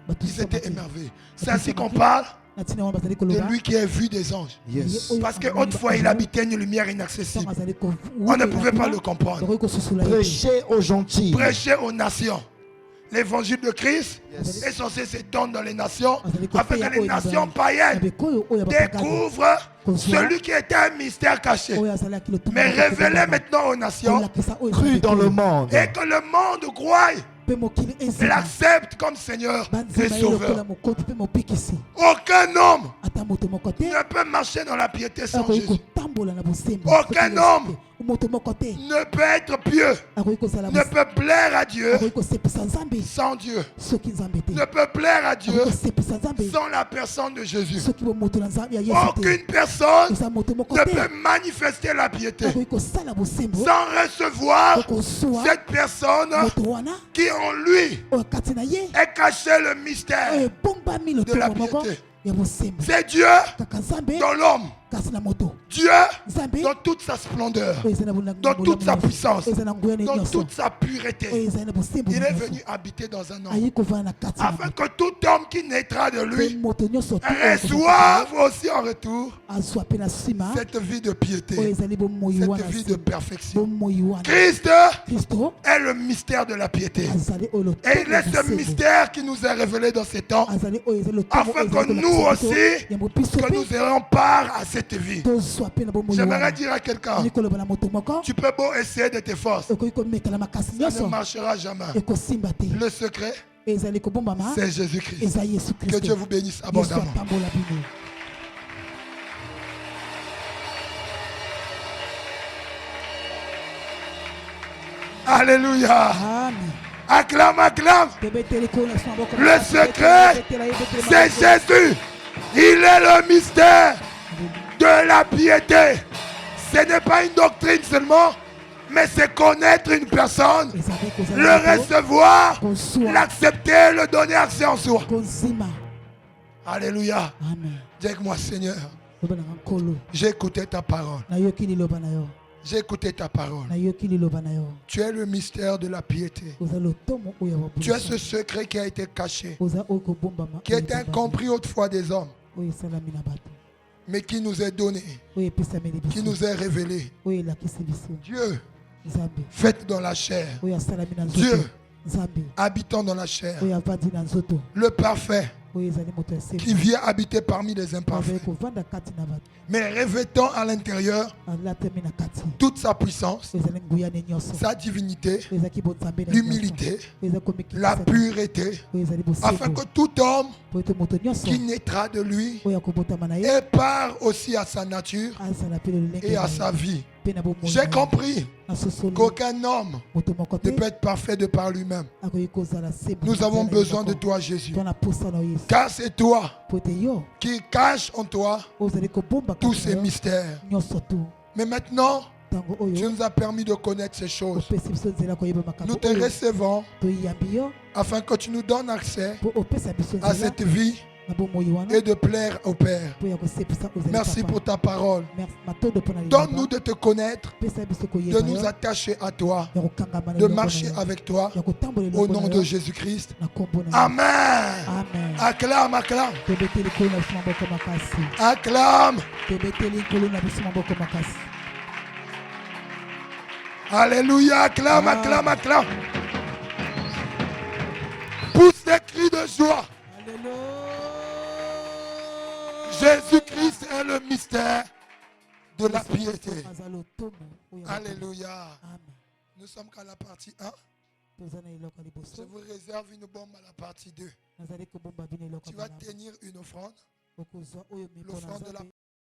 Bato Ils étaient samaki. émerveillés. C'est ainsi qu'on parle Na tina wana bazali de koloba. lui qui a vu des anges. Yes. Parce qu'autrefois, il habitait une lumière inaccessible. Ntango azali ko- On ne pouvait pas le comprendre. Bakoki kosusula ye te. Prêchez aux gentils. Prêcher aux nations. L'évangile de Christ Yes. est censé s'étendre dans les nations Azali afin kopeya que les oyo na nations ba- païennes na bikoyo oyo ya bapagani. découvrent celui qui était un mystère caché, Oyo azalaki lotumba mais ya kopeya révélé ba- maintenant aux nations, kolakisa oyo Cru ezali dans le bikoyo. monde. et que le monde croie Mpe mokili et ezima. l'accepte comme Seigneur et Banzima ye lokola Sauveur. mokonzi mpe mopikisi. Aucun homme Ata moto moko te ne peut marcher dans la piété sans akoki Jésus. kotambola na bosembo. Aucun Soki homme te. Moto moko te Ne peut être pieux, akoki kozala ne peut plaire à Dieu akoki kosepisa nzambe sans Dieu, soki nzambe te. ne peut plaire à Dieu akoki kosepisa nzambe sans la personne de Jésus. soki bomoto na nzambe ya yesu te. Aucune personne eza moto moko ne te peut manifester la piété akoki kosala bosembo sans recevoir kokozwa cette personne moto wana qui en lui oyo kati na ye est caché le mystère. oyo ebombami de la lotomo moko piété. ya bosembo C'est Dieu kaka nzambe dans l'homme, kasi na moto Dieu nzambe dans toute sa splendeur, oyo eza na bolamu dans na toute sa bolamu puissance, oyo eza na nguya dans nyonso toute sa oyo pureté. ezali na bosembo Il est nyonso venu habiter dans un homme ayi kovanda na kati na afin que tout homme qui naîtra de mpe lui moto nyonso te oyo reçoive aussi en retour azwa mpe na nsima cette vie de oyo piété, ezali bomoi cette wana vie de perfection. bomoi wana Christ kristo est le mystère de la piété. azali oyo Et il lotomo ya est ce bosembo mystère qui nous est révélé dans ces temps azali oyo ezali lotomo afin oyo que ezali nous kolakisa biso aussi, ya mopiso que mpe nous ayons part à cette vie. tozwa mpe na bomoi J'aimerais wana dire à quelqu'un, ni koloba na moto moko tu peux beau essayer de tes forces, okoki komekala makasi ça ne nyonso marchera jamais. ekosimba te Le secret, ezali kobombama c'est Jésus-Christ. eza yesu Que kristo Dieu vous bénisse yesu abondamment. apambola bino Alléluia. amen Acclame, acclame. tobeteli kolo na biso maboko Le secret, c'est Jésus. Il est le mystère de la piété. Ce n'est pas une doctrine seulement, mais c'est connaître une personne, le recevoir, l'accepter, le donner accès en soi. konzima Alléluia. amen Dis avec moi, Seigneur, loba nanga nkolo j'ai écouté ta parole. nayoki liloba na yo J'ai écouté ta parole. nayoki liloba na yo Tu es le mystère de la piété. oza lotomo oyo ya Tu es babulisa ce secret qui a été caché, oza oyo kobombama qui était incompris autrefois des hommes, oyo esalami na bato mais qui nous est donné, oyo epesameli qui biso nous est révélé. oyo elakisi biso Dieu, nzambe fait dans la chair. oyo asalami na nzoto Dieu, nzambe habitant dans la chair. oyo avandi na nzoto Le parfait, oyo ezali moto ya qui sembo vient habiter parmi les azali imparfaits, kovanda kati na bato mais revêtant à l'intérieur alatami na kati toute sa puissance, oyo ezali nguyane nyonso sa divinité, oyo ezalaki bonzambe na l'humilité, nyonso oyo eza komekisa la pureté, oyo ezali afin bosembo que tout homme po ete moto nyonso qui naîtra de lui oyo akobotama na ye ait part aussi à sa nature azala mpe lolenge et à na sa ye vie. mpe na bomoi J'ai compris na sosolo qu'aucun homme moto moko ne te peut être parfait de par lui-même. akoki kozala sembo Nous avons besoin de toi, Jésus. to na posa na yo yesu Car c'est toi po ete yo qui cache en toi oyo ozali kobomba tous kati na ces yo mystères. nyonso tu Mais maintenant, ntango tu oyo nous as permis de connaître ces choses. opesi biso nzela koyeba Nous makambo te oyo recevons toyambi yo afin que tu nous donnes accès po opesa biso à nzela cette vie na bomoi wana et de plaire au Père. po ya kosepisa ozali Merci papa pour ta parole. matondo mpo na Donne-nous de te connaître, pesa biso de koyeba nous yo attacher à toi, ya kokangama na de eloko na marcher yo avec toi ya kotambola au eloko nom na de yo Jésus-Christ. na kombo na yo Amen. amen Acclame, acclame, tobeteli nkolo na biso maboko makasi acclame. tobeteli nkolo na biso maboko makasi Alléluia, acclame, Ah. acclame, acclame. Pousse des cris de joie. Jésus-Christ est le mystère de la piété. aza lotomo oyo ya Alléluia. amen Nous sommes qu'à la partie 1. toza na eloko ya Je liboso vous réserve une bombe à la partie 2. nazali kobomba bino eloko Tu ya vas malamu tenir une offrande. okozwa oyo miko na L'offrande de la nzambe